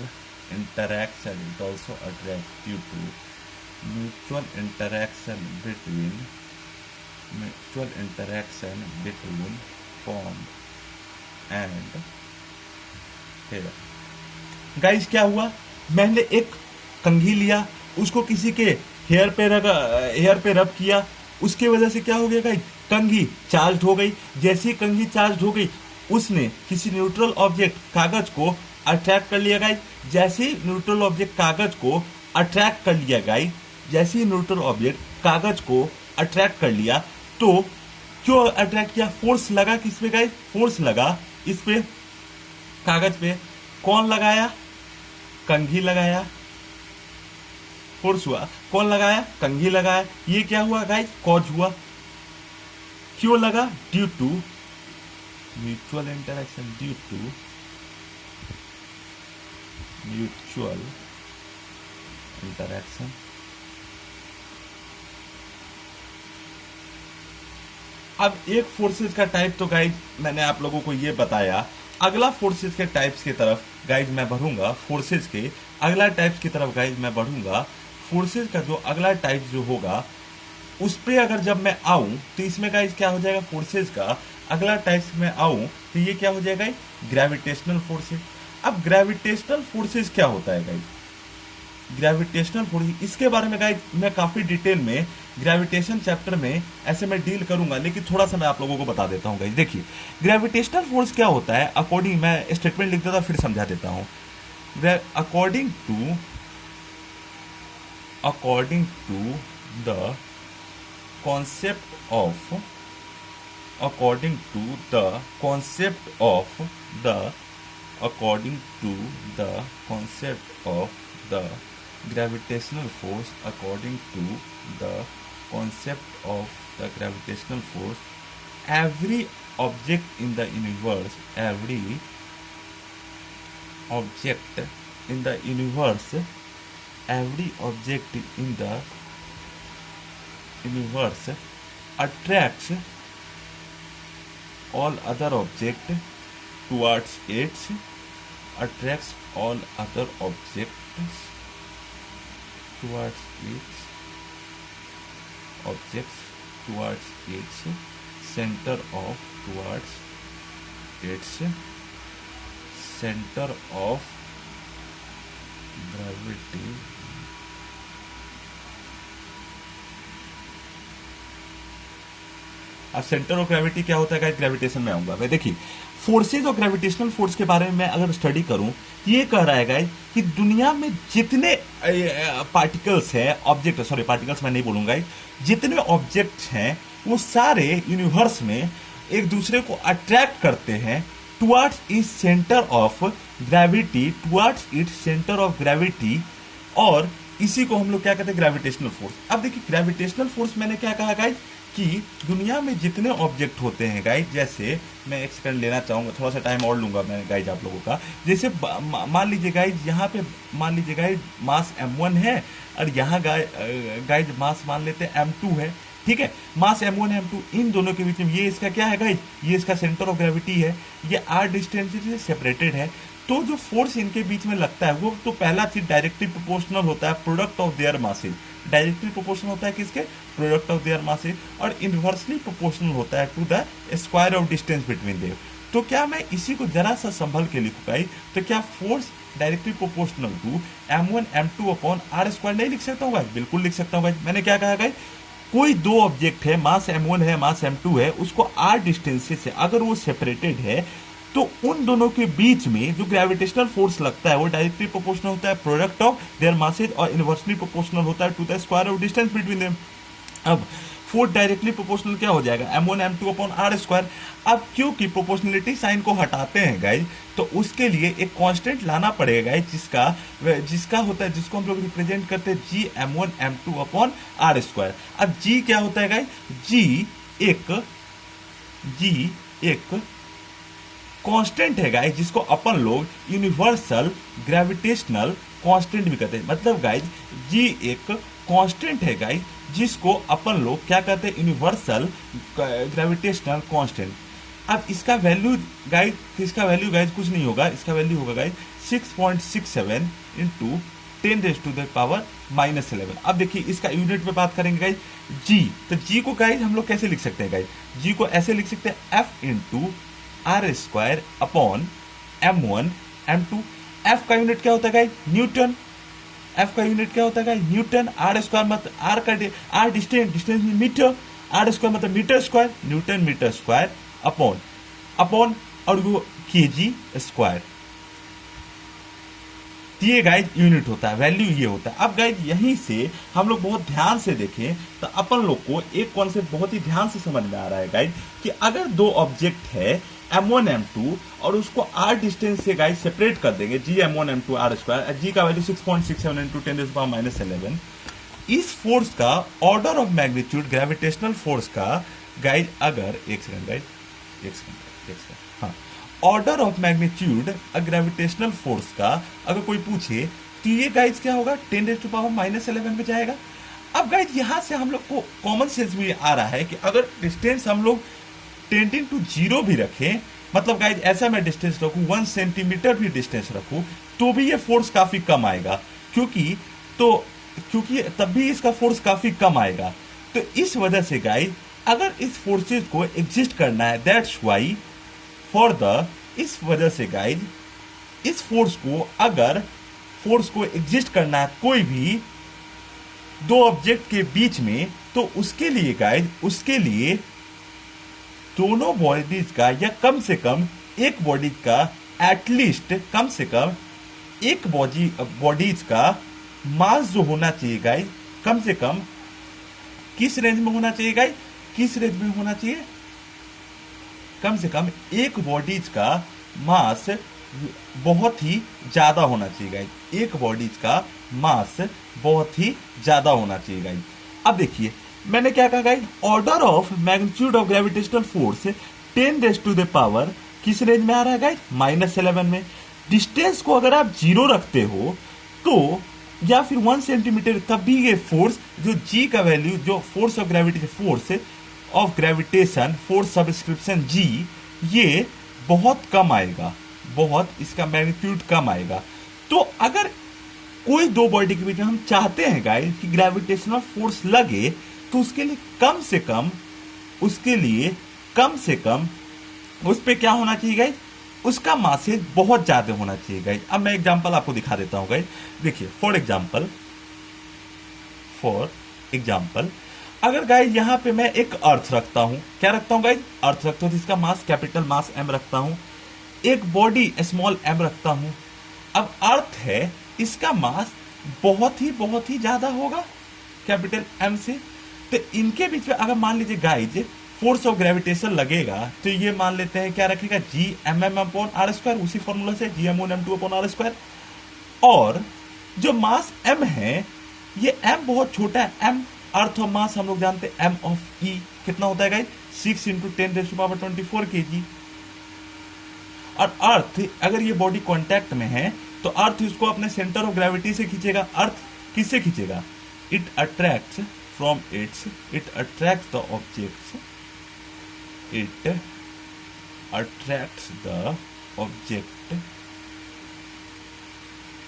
interaction. It also attracts due to mutual interaction between comb and hair. Guys क्या हुआ, मैंने एक कंघी लिया, उसको किसी के hair पे रब किया, उसके वजह से क्या हो गया गाइस, कंघी चार्ज हो गई। जैसे ही कंघी चार्ज हो गई, उसने किसी न्यूट्रल ऑब्जेक्ट कागज को अट्रैक्ट कर लिया गाइस। जैसे ही न्यूट्रल ऑब्जेक्ट कागज को अट्रैक्ट कर लिया गाइस, जैसे ही न्यूट्रल ऑब्जेक्ट कागज को अट्रैक्ट कर लिया, तो क्यों अट्रैक्ट किया, फोर्स लगा किस पे गाइस, फोर्स लगा इस पे, कागज पे। कौन लगाया, कंघी लगाया, फोर्स हुआ। कौन लगाया, कंघी लगाया। ये क्या हुआ गाइस, कॉज हुआ। क्यों लगा, due to mutual interaction, due to mutual interaction अब एक फोर्सेज का टाइप तो गाइज मैंने आप लोगों को ये बताया। अगला फोर्सेज के टाइप्स की तरफ गाइज मैं बढ़ूंगा। फोर्सेज के अगला टाइप्स की तरफ गाइज मैं बढ़ूंगा। फोर्सेज का जो अगला टाइप जो होगा उस पे अगर जब मैं आऊं तो इसमें गाइज क्या हो जाएगा, फोर्सेज का अगला टाइप्स में आऊं तो ये क्या हो जाएगा, ग्रेविटेशनल फोर्सेज। अब ग्रेविटेशनल फोर्सेज क्या होता है गाइज, ग्रेविटेशनल फोर्स, इसके बारे में गाइज मैं काफी डिटेल में ग्रेविटेशन चैप्टर में ऐसे मैं डील करूंगा, लेकिन थोड़ा सा मैं आप लोगों को बता देता हूं गाइज। देखिए ग्रेविटेशनल फोर्स क्या होता है, अकॉर्डिंग, मैं स्टेटमेंट लिख देता फिर समझा देता हूं। According to the concept of according to the concept of the according to the concept of the gravitational force, according to the concept of the gravitational force, every object in the universe, every object in the universe, every object in the universe attracts all other object towards its, attracts all other objects towards its, objects towards its center of, towards its center of gravity। अब centre of gravity क्या होता है guys, gravitation में आऊंगा मैं। देखिए forces और gravitational force के बारे में मैं अगर स्टडी करूं, ये कह रहा है गाइस कि दुनिया में जितने पार्टिकल्स हैं, ऑब्जेक्ट, सॉरी पार्टिकल्स मैं नहीं बोलूंगा, जितने ऑब्जेक्ट्स हैं वो सारे यूनिवर्स में एक दूसरे को अट्रैक्ट करते हैं टुवर्ड्स इस centre of gravity, towards its centre of gravity, और इसी को हम लोग क्या कहते हैं, ग्रेविटेशनल फोर्स। अब देखिए ग्रेविटेशनल फोर्स मैंने क्या कहा गाइस कि दुनिया में जितने ऑब्जेक्ट होते हैं गाइज, जैसे मैं एक सेकंड लेना चाहूंगा, थोड़ा सा टाइम और लूंगा मैं गाइज आप लोगों का। जैसे मान लीजिए गाइज यहाँ पे मान लीजिए गाइज मास m1 है और यहाँ गाइज मास मान लेते हैं m2 है, ठीक है। मास m1 m2 इन दोनों के बीच में ये इसका क्या है गाइज, ये इसका सेंटर ऑफ ग्रेविटी है, ये r डिस्टेंस से सेपरेटेड है। तो जो फोर्स इनके बीच में लगता है वो तो पहला चीज डायरेक्टली प्रोपोर्शनल होता है product of their masses, directly proportional होता है किसके, प्रोडक्ट ऑफ देयर मासेज, और इनवर्सली प्रोपोर्शनल होता है to the square of distance between their. तो क्या मैं इसी को जरा सा संभल के लिखूंगा, तो क्या force directly proportional to m1 m2 upon r square नहीं लिख सकता हूँ? बिल्कुल लिख सकता हूँ। मैंने क्या कहा गाइस, कोई दो ऑब्जेक्ट है, मास m1 है, मास m2 है, उसको r डिस्टेंस से अगर वो सेपरेटेड है तो उन दोनों के बीच में जो ग्रेविटेशनल फोर्स लगता है वो डायरेक्टली प्रोपोर्शनल होता है प्रोडक्ट ऑफ देयर मासेज, और इनवर्सली प्रोपोर्शनल होता है to the square of distance between them. अब फोर्स डायरेक्टली प्रोपोर्शनल क्या हो जाएगा, m1 m2 upon r square. अब क्योंकि प्रोपोर्शनलिटी साइन को हटाते हैं गाइज, तो उसके लिए एक कांस्टेंट लाना पड़ेगा गाइज, जिसका होता है, जिसको हम लोग रिप्रेजेंट करते हैं g m1 m2 upon r square. अब g क्या होता है गाइज, g एक कांस्टेंट है गाइज, जिसको अपन लोग यूनिवर्सल ग्रेविटेशनल कांस्टेंट भी कहते हैं। मतलब गाइज जी एक कांस्टेंट है गाइज, जिसको अपन लोग क्या कहते हैं, यूनिवर्सल ग्रेविटेशनल कांस्टेंट। अब इसका वैल्यू गाइज, कुछ नहीं होगा, इसका वैल्यू होगा गाइज 6.67 इंटू 10⁻⁻11। अब देखिए इसका यूनिट पे बात करेंगे गाइज जी, तो जी को गाइज हम लोग कैसे लिख सकते हैं गाइज, जी को ऐसे लिख सकते हैं f into r square upon m1 m2। f का यूनिट क्या होता है गाइज, न्यूटन। f का यूनिट क्या होता है गाइज, न्यूटन। r स्क्वायर मतलब r का r distance metre, r square मतलब metre square, newton metre square upon और वो kg स्क्वायर। ये गाइज यूनिट होता है, वैल्यू ये होता है। अब गाइज यहीं से हम लोग बहुत ध्यान से देखें तो अपन लोग को एक कॉन्सेप्ट बहुत ही ध्यान से समझ में आ रहा है गाइज, कि अगर दो ऑब्जेक्ट है m1 m2 और उसको r डिस्टेंस से गाइज सेपरेट कर देंगे, g m1 m2 r square, g का वैल्यू 6.67 इंटू 10⁻11। इस फोर्स का order of magnitude gravitational force का गाइज, अगर एक सेकंड हाँ, order of magnitude gravitational force का अगर कोई पूछे तो ये गाइज क्या होगा, 10⁻11 में जाएगा। अब गाइज यहां से हम लोग को कॉमन सेंस में आ रहा है कि अगर डिस्टेंस हम लोग टेंडिंग टू जीरो भी रखें, मतलब गाइज ऐसा मैं डिस्टेंस रखूं 1 सेंटीमीटर भी डिस्टेंस रखूं, तो भी ये फोर्स काफी कम आएगा, क्योंकि तब भी इसका फोर्स काफी कम आएगा। तो इस वजह से गाइज अगर इस फोर्सेस को एग्जिस्ट करना है, दैट्स वाई इस वजह से गाइज इस फोर्स को एग्जिस्ट करना है कोई भी दो ऑब्जेक्ट के बीच में, तो उसके लिए दोनों बॉडीज का या कम से कम एक बॉडीज का एटलीस्ट कम से कम एक बॉडीज का मास जो होना चाहिए गाइज, कम से कम किस रेंज में होना चाहिए गाइज, कम से कम एक बॉडीज का मास बहुत ही ज्यादा होना चाहिए गाइज, एक बॉडीज का मास बहुत ही ज्यादा होना चाहिए गाइज। अब देखिए मैंने क्या कहा guys, order of magnitude of gravitational force 10⁻⁴ किस रेंज में आ रहा है गाइज, -11 में। डिस्टेंस को अगर आप 0 रखते हो तो या फिर 1 सेंटीमीटर, तब भी ये फोर्स जो जी का वैल्यू, जो force of gravitation force subscription G, ये बहुत कम आएगा, बहुत इसका मैग्नीट्यूड कम आएगा। तो अगर कोई दो बॉडी के बीच में हम चाहते हैं गाइस कि ग्रेविटेशनल फोर्स लगे, तो उसके लिए कम से कम उस पे क्या होना चाहिए गाइस, उसका मासेज बहुत ज्यादा होना चाहिए गाइस। अब मैं एग्जांपल आपको दिखा देता हूं गाइस। देखिए फॉर एग्जांपल अगर गाइस यहां पे मैं एक अर्थ रखता हूं, क्या रखता हूं गाइस, अर्थ रखता हूं जिसका मास कैपिटल मास m रखता हूं, एक बॉडी स्मॉल m रखता हूं। अब अर्थ है, इसका मास बहुत ही ज्यादा होगा कैपिटल M से। तो इनके बीच में अगर मान लीजिए गाइज फोर्स ऑफ ग्रेविटेशन लगेगा, तो ये मान लेते हैं क्या रखेगा, Gmm/r², उसी फॉर्मूला से Gm1m2/r²। और जो मास m है, ये m बहुत छोटा है, m अर्थ ऑफ मास हम लोग जानते हैं m ऑफ E कितना होता है गाइज, 6 × 10⁻24 kg। और अर्थ अगर ये बॉडी कांटेक्ट में है, तो अर्थ इसको अपने सेंटर ऑफ ग्रेविटी से खींचेगा। अर्थ किससे खींचेगा, it attracts the object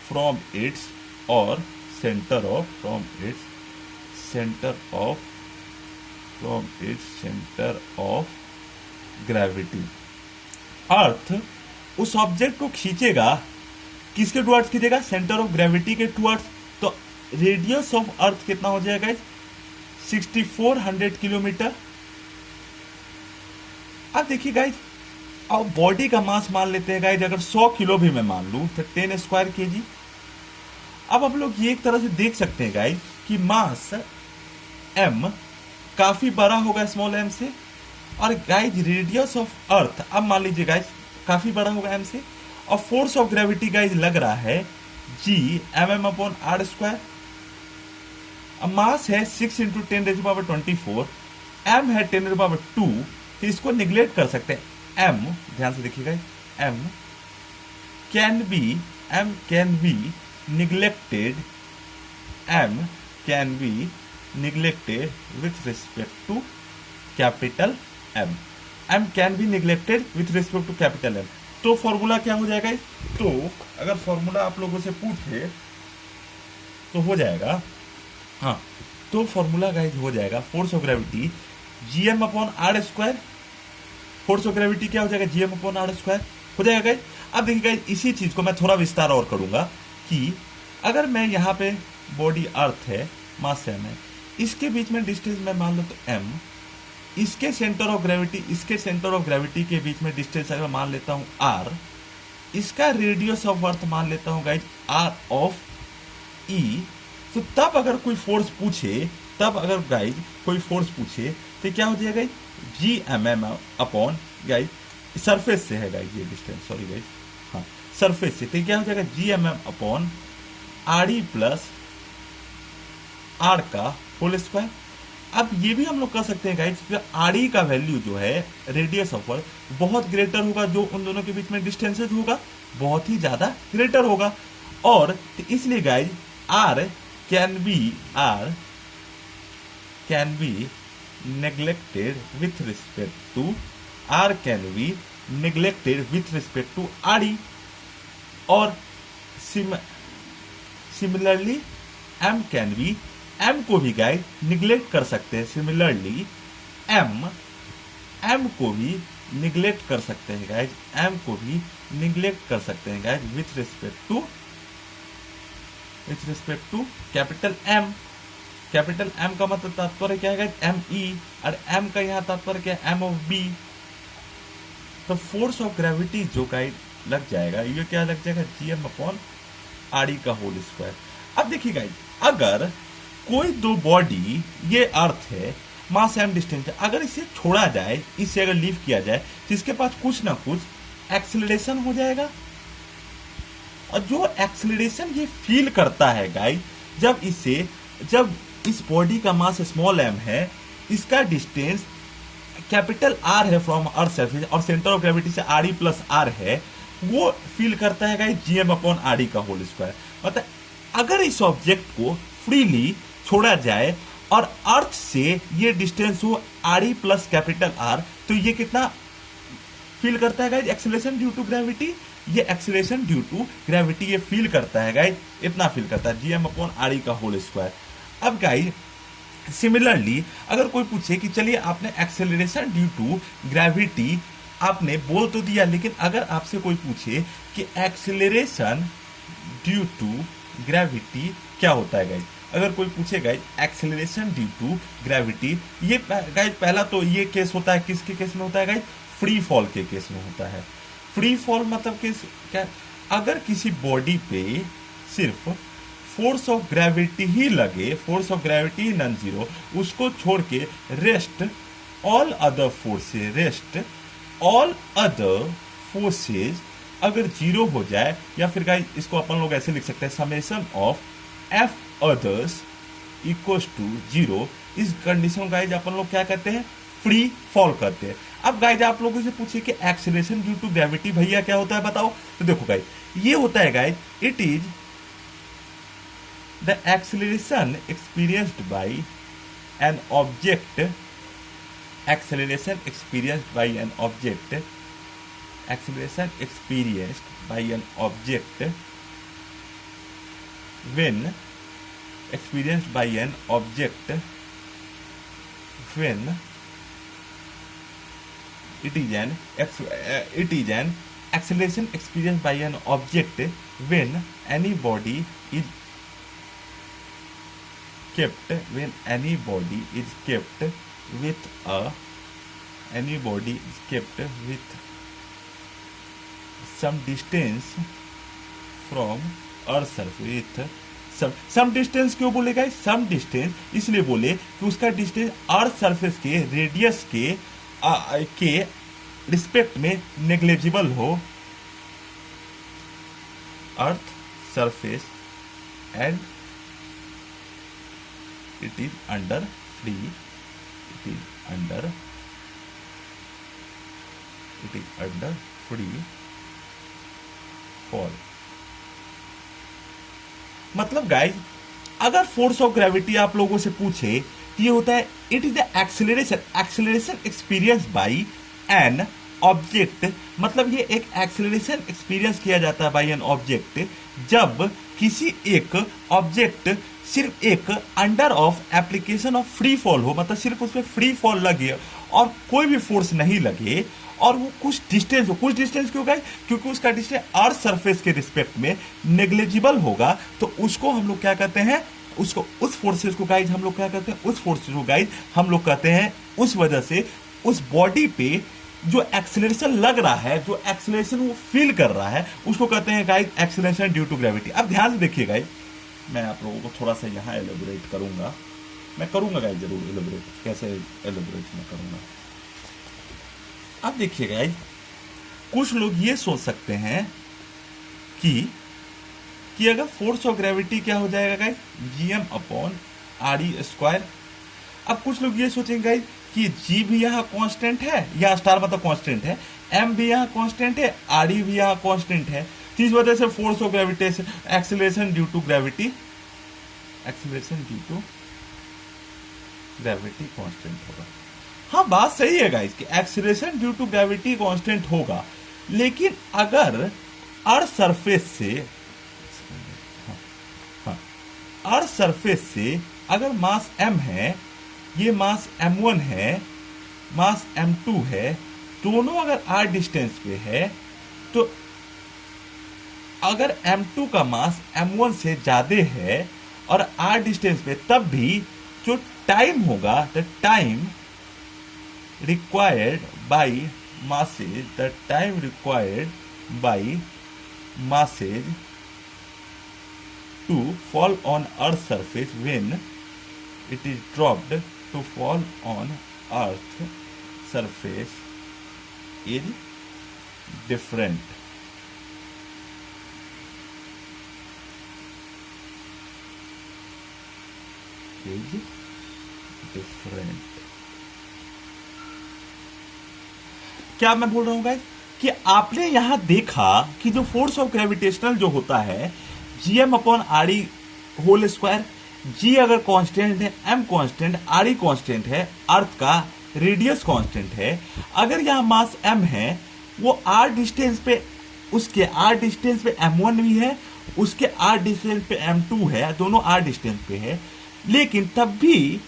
from its और सेंटर ऑफ ग्रेविटी। अर्थ उस ऑब्जेक्ट को खींचेगा, किसके टुवर्ड्स खींचेगा, सेंटर ऑफ ग्रेविटी के टुवर्ड्स। तो रेडियस ऑफ अर्थ कितना हो जाएगा, 6400 किलोमीटर। अब देखिए गाइज, अब बॉडी का मास मान लेते हैं गाइज, अगर 100 किलो भी मैं मान लूं तो 10² kg। अब आप लोग ये एक तरह से देख सकते हैं गाइज कि मास m काफी बड़ा होगा स्मॉल m से, और गाइज रेडियस ऑफ अर्थ अब मान लीजिए गाइज काफी बड़ा होगा m से, और फोर्स ऑफ ग्रेविटी गाइज लग रहा है Gmm/r²। अब मास है 6 × 10⁻24, m है 10⁻2, तो इसको निगलेक्ट कर सकते हैं। m ध्यान से देखिएगा, m can be neglected with respect to capital M। m can be neglected with respect to capital M। तो फॉर्मूला क्या हो जाएगा, तो अगर फॉर्मूला आप लोगों से पूछे तो हो जाएगा, हाँ, तो फॉर्मूला गाइज हो जाएगा force of gravity Gm/r²। Force of gravity क्या हो जाएगा, Gm/r² हो जाएगा गाइज। अब देखिए गाइज, इसी चीज को मैं थोड़ा विस्तार और करूंगा कि अगर मैं यहाँ पे बॉडी अर्थ है, मास m है, इसके बीच में डिस्टेंस मैं मान लो तो m, इसके सेंटर ऑफ ग्रेविटी के बीच में डिस्टेंस अगर मान लेता हूं r, इसका रेडियस ऑफ अर्थ मान लेता हूं गाइज r ऑफ E। तो तब अगर कोई फोर्स पूछे तो क्या हो जाएगा, Gmm गाइज सरफेस से है गाइज ये डिस्टेंस, सॉरी गाइज, हाँ सरफेस से, तो क्या हो जाएगा Gmm/re + r का होल स्क्वायर। अब ये भी हम लोग कर सकते हैं गाइज, RE का वैल्यू जो है रेडियस ऑफ अर्थ बहुत ग्रेटर होगा, जो उन दोनों के बीच में डिस्टेंसेज होगा बहुत ही ज्यादा ग्रेटर होगा, और तो इसलिए guys R can be neglected with respect to R can be neglected with respect to R और similarly M can be, M को भी गाइज निग्लेक्ट कर सकते हैं। सिमिलरली एम को भी निग्लेक्ट कर सकते हैं गाइज, एम को भी निग्लेक्ट कर सकते हैं guys with respect to capital M. Capital M का मतलब तात्पर्य क्या है गाइज, एम ई, और एम का यहाँ तात्पर्य क्या है, एम ऑफ बी। तो फोर्स ऑफ ग्रेविटी जो गाइज लग जाएगा, ये क्या लग जाएगा, जीएम अपॉन आर ई का होल स्क्वायर। अब देखिए गाइज, अगर कोई दो बॉडी, ये अर्थ है, मास एम डिस्टेंस है, अगर इसे छोड़ा जाए, इसे अगर लीव किया जाए, तो इसके पास कुछ ना कुछ एक्सेलरेशन हो जाएगा। और जो एक्सेलरेशन ये फील करता है गाइस, जब इस बॉडी का मास स्मॉल एम है, इसका डिस्टेंस कैपिटल आर है फ्रॉम अर्थ सरफेस, और सेंटर ऑफ ग्रेविटी से आर ई प्लस आर है, वो फील करता है गाइस जीएम अपॉन आर ई का होल स्क्वायर। मतलब अगर इस ऑब्जेक्ट को फ्रीली छोड़ा जाए और अर्थ से ये डिस्टेंस हो R E plus capital R, तो ये कितना फील करता है guys, acceleration due to gravity. ये एक्सेलरेशन ड्यू टू ग्रेविटी ये फील करता है गाइज, इतना फील करता है, जीएम अपॉन आर ई का होल स्क्वायर। अब गाइज सिमिलरली अगर कोई पूछे कि चलिए आपने एक्सेलरेशन ड्यू टू ग्रेविटी आपने बोल तो दिया, लेकिन अगर आपसे कोई पूछे कि एक्सेलरेशन ड्यू टू ग्रेविटी क्या होता है गाइज, अगर कोई पूछे guys acceleration due to gravity, ये गाइज पहला तो ये केस होता है, किसके केस में होता है गाइज, फ्री फॉल के केस में होता है। फ्री फॉल मतलब क्या, अगर किसी बॉडी पे सिर्फ फोर्स ऑफ ग्रेविटी ही लगे, force of gravity he non zero, उसको छोड़ के रेस्ट ऑल अदर फोर्सेज अगर जीरो हो जाए, या फिर गाइज इसको अपन लोग ऐसे लिख सकते हैं, summation of F others equals to zero, इस कंडीशन गाइज अपन लोग क्या कहते हैं, फ्री फॉल करते हैं। अब गाइज आप लोगों से पूछिए कि एक्सेलरेशन ड्यू टू ग्रेविटी भैया क्या होता है बताओ, तो देखो गाइज ये होता है guys, it is the acceleration experienced bye an object, acceleration experienced bye an object, acceleration experienced bye an object when experienced by an object when it is an acceleration experienced by an object when any body is kept with some distance from earth surface. Some distance क्यों बोले guys, some distance इसलिए बोले कि उसका distance earth surface के radius के respect में negligible हो, earth surface and it is under free fall. मतलब गाइज अगर फोर्स ऑफ ग्रेविटी आप लोगों से पूछे तो ये होता है, it is the acceleration experience by an object, मतलब ये एक एक्सेलरेशन एक्सपीरियंस किया जाता है बाय एन ऑब्जेक्ट जब किसी एक ऑब्जेक्ट सिर्फ एक under of application of free fall हो, मतलब सिर्फ उसमें फ्री फॉल लगे और कोई भी फोर्स नहीं लगे, और वो कुछ डिस्टेंस हो, कुछ डिस्टेंस क्यों गाइस, क्योंकि उसका डिस्टेंस अर्थ सरफेस के रिस्पेक्ट में नेग्लिजिबल होगा, तो उसको हम लोग क्या कहते हैं, उसको उस फोर्सेस को गाइज हम लोग क्या कहते हैं, उस फोर्सेस को गाइज हम लोग कहते हैं, उस वजह से उस बॉडी पे जो एक्सेलरेशन लग रहा है, जो एक्सेलरेशन वो फील कर रहा है, उसको कहते हैं guys acceleration due to gravity. अब ध्यान से देखिए गाइज, मैं आप लोगों को थोड़ा सा यहाँ एलोबरेट करूंगा, मैं करूंगा गाइज जरूर एलोबरेट, कैसे एलोबरेट मैं करूंगा। अब देखिए गाइज, कुछ लोग ये सोच सकते हैं कि अगर फोर्स ऑफ ग्रेविटी क्या हो जाएगा guys, GM upon R E square. अब कुछ लोग ये सोचेंगे गाइज कि जी भी यहाँ कांस्टेंट है, या स्टार मतलब कांस्टेंट है, एम भी यहाँ कांस्टेंट है, आर ई भी यहाँ कांस्टेंट है, तो इस वजह से force of gravitation acceleration due to gravity, acceleration due to gravity constant होगा। हाँ, बात सही है गाइस कि acceleration due to gravity constant होगा, लेकिन अगर अर्थ सरफेस से, हाँ, अर्थ सरफेस से अगर मास m है, ये मास m1 है, मास m2 है, दोनों अगर r डिस्टेंस पे है, तो अगर m2 का मास m1 से ज्यादा है और r डिस्टेंस पे, तब भी जो टाइम होगा, the time required by masses, the time required by masses to fall on earth's surface when it is dropped to fall on earth's surface is different. Is different. क्या मैं बोल रहा हूं गाइस कि आपने यहां देखा कि जो फोर्स ऑफ ग्रेविटेशनल जो होता है GM upon R E whole square, G अगर कांस्टेंट है, M constant, R E constant है, अर्थ का रेडियस कांस्टेंट है, अगर यहां मास एम है, वो आर डिस्टेंस पे, उसके आर डिस्टेंस पे m1 भी है, उसके आर डिस्टेंस पे m2 है, दोनों आर डिस्टेंस पे है, लेकिन तब भी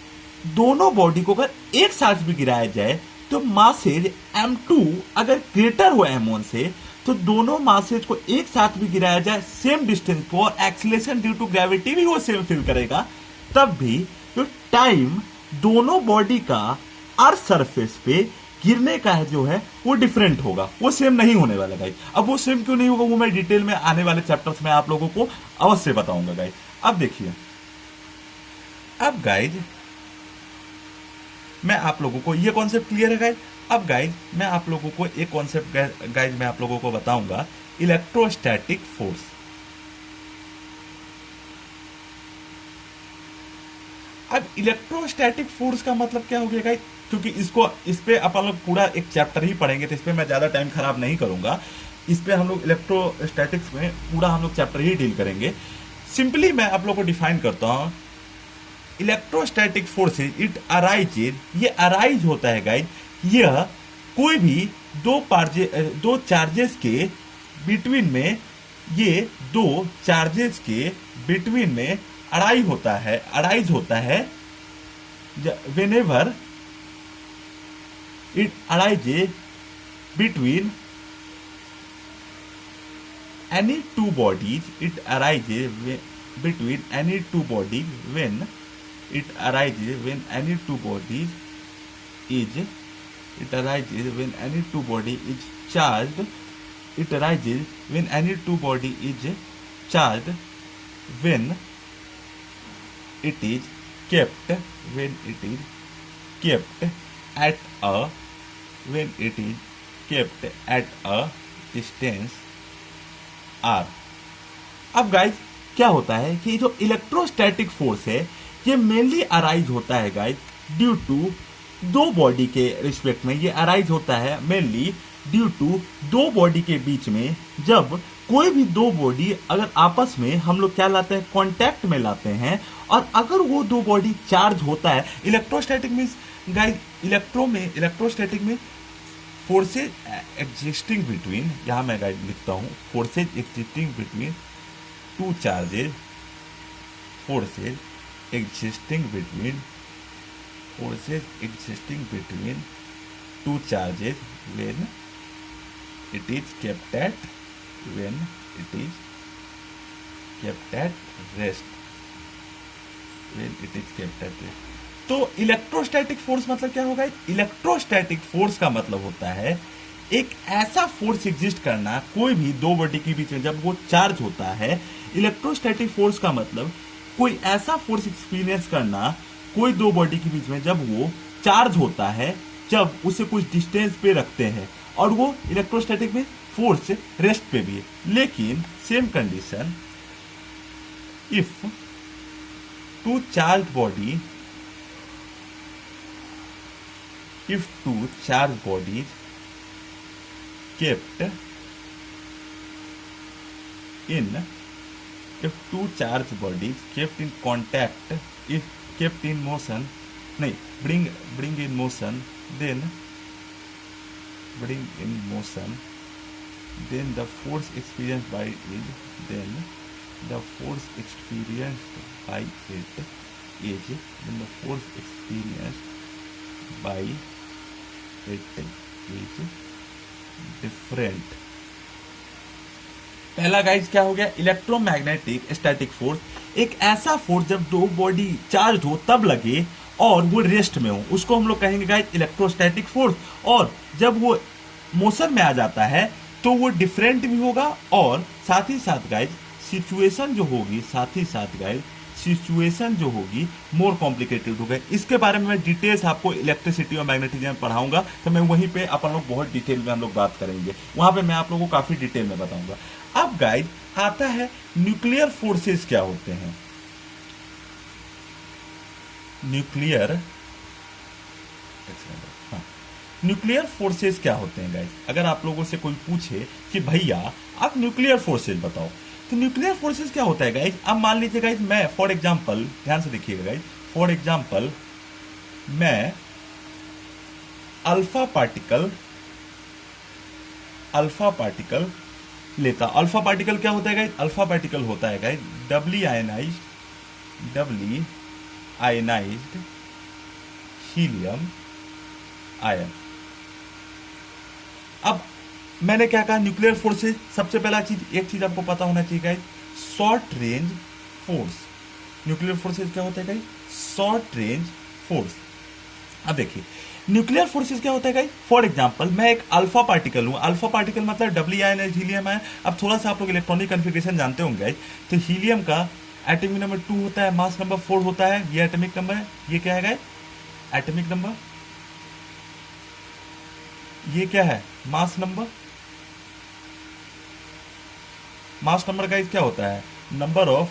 दोनों बॉडी को अगर एक साथ भी गिराया जाए तो मासेज m2 अगर ग्रेटर हो m1 से, तो दोनों मासेज को एक साथ भी गिराया जाए सेम डिस्टेंस को और एक्सीलरेशन ड्यू टू ग्रेविटी भी वो सेम फील करेगा, तब भी जो टाइम दोनों बॉडी का अर्थ सरफेस पे गिरने का है जो है वो डिफरेंट होगा, वो सेम नहीं होने वाला गाइस। अब वो सेम क्यों नहीं होगा वो मैं डिटेल में आने वाले चैप्टर्स में आप लोगों को अवश्य बताऊंगा गाइस। अब देखिए, अब गाइस मैं आप लोगों को ये कॉन्सेप्ट क्लियर है गाइज। अब गाइज मैं आप लोगों को एक कॉन्सेप्ट गाइज मैं आप लोगों को बताऊंगा, इलेक्ट्रोस्टैटिक फोर्स। अब इलेक्ट्रोस्टैटिक फोर्स का मतलब क्या हो गया गाइज, क्योंकि इस पे अपन लोग पूरा एक चैप्टर ही पढ़ेंगे, तो इस पे मैं ज्यादा टाइम खराब नहीं करूंगा। इस पे हम लोग इलेक्ट्रोस्टैटिक्स में पूरा हम लोग चैप्टर ही डील करेंगे। सिंपली मैं आप लोगों को डिफाइन करता हूं, इलेक्ट्रोस्टैटिक फोर्सेज इट अराइजेज, ये अराइज होता है गाइज, यह कोई भी दो चार्जेस के बिटवीन में, ये दो चार्जेस के बिटवीन में अराइज होता है whenever it arises between any two bodies, it arises between any two bodies when it arises when any two bodies is charged, it arises when any two body is charged when it is kept at a distance r. अब guys क्या होता है कि जो electrostatic force है ये mainly arise होता है गाइस ड्यू टू दो बॉडी के रिस्पेक्ट में, ये अराइज होता है मेनली ड्यू टू दो बॉडी के बीच में। जब कोई भी दो बॉडी अगर आपस में हम लोग क्या लाते हैं, कांटेक्ट में लाते हैं, और अगर वो दो बॉडी चार्ज होता है, इलेक्ट्रोस्टैटिक मींस गाइस इलेक्ट्रोस्टैटिक में फोर्सेज एग्जिस्टिंग बिटवीन, यहां मैं गाइस लिखता हूं, forces existing between two charges, forces existing between two charges when it is kept at rest, तो इलेक्ट्रोस्टैटिक फोर्स मतलब क्या होगा? इलेक्ट्रोस्टैटिक फोर्स का मतलब होता है एक ऐसा फोर्स एग्जिस्ट करना कोई भी दो बॉडी के बीच में जब वो चार्ज होता है। इलेक्ट्रोस्टैटिक फोर्स का मतलब कोई ऐसा फोर्स एक्सपीरियंस करना कोई दो बॉडी के बीच में जब वो चार्ज होता है, जब उसे कुछ डिस्टेंस पे रखते हैं, और वो इलेक्ट्रोस्टैटिक में फोर्स रेस्ट पे भी है। लेकिन same condition if two charge bodies kept in if two charged bodies kept in contact, if kept in motion नहीं, bring in motion, then bring in motion, then the force experienced by it, then the force experienced by it is, then the force experienced by it is different. पहला guys क्या हो गया, electromagnetic static force, एक ऐसा force जब दो body charge हो तब लगे और वो रेस्ट में हो, उसको हम लोग कहेंगे गाइज इलेक्ट्रोस्टैटिक फोर्स। और जब वो मोशन में आ जाता है तो वो डिफरेंट भी होगा, और साथ ही साथ गाइज सिचुएशन जो होगी, साथ ही साथ गाइज सिचुएशन जो होगी मोर कॉम्प्लिकेटेड होगा। इसके बारे में मैं डिटेल्स आपको इलेक्ट्रिसिटी और मैग्नेटिज्म में पढ़ाऊंगा, तो मैं वहीं पे अपन लोग बहुत डिटेल में हम लोग बात करेंगे, वहां पे मैं आप लोगों को काफी डिटेल में बताऊंगा। अब गाइज आता है न्यूक्लियर फोर्सेस क्या होते हैं। न्यूक्लियर न्यूक्लियर फोर्सेस क्या होते हैं गाइज, अगर आप लोगों से कोई पूछे कि भैया आप न्यूक्लियर फोर्सेस बताओ, तो न्यूक्लियर फोर्सेस क्या होता है गाइज। अब मान लीजिए गाइज मैं फॉर एग्जांपल, ध्यान से देखिएगा गाइज, फॉर एग्जांपल मैं अल्फा पार्टिकल लेता। अल्फा पार्टिकल क्या होता है गाइज, अल्फा पार्टिकल होता है गाइज डबली आयनाइज्ड हीलियम आयन। अब मैंने क्या कहा, न्यूक्लियर फोर्सेस, सबसे पहला चीज, एक चीज आपको पता होना चाहिए guys, short range force. Nuclear forces क्या होता है गाइज, शॉर्ट रेंज फोर्स। अब देखिए न्यूक्लियर फोर्सेस क्या होता है गाइज, फॉर एग्जांपल मैं एक अल्फा पार्टिकल हूं, अल्फा पार्टिकल मतलब डबली आयनाइज्ड हीलियम आयन। अब थोड़ा सा आप लोग इलेक्ट्रॉनिक कन्फिग्रेशन जानते होंगे गाइज, तो हीलियम का एटॉमिक नंबर 2 होता है, मास नंबर 4 होता है, ये एटॉमिक नंबर है, ये क्या है गाइज एटॉमिक नंबर, ये क्या है mass number. Mass number guys क्या होता है, number of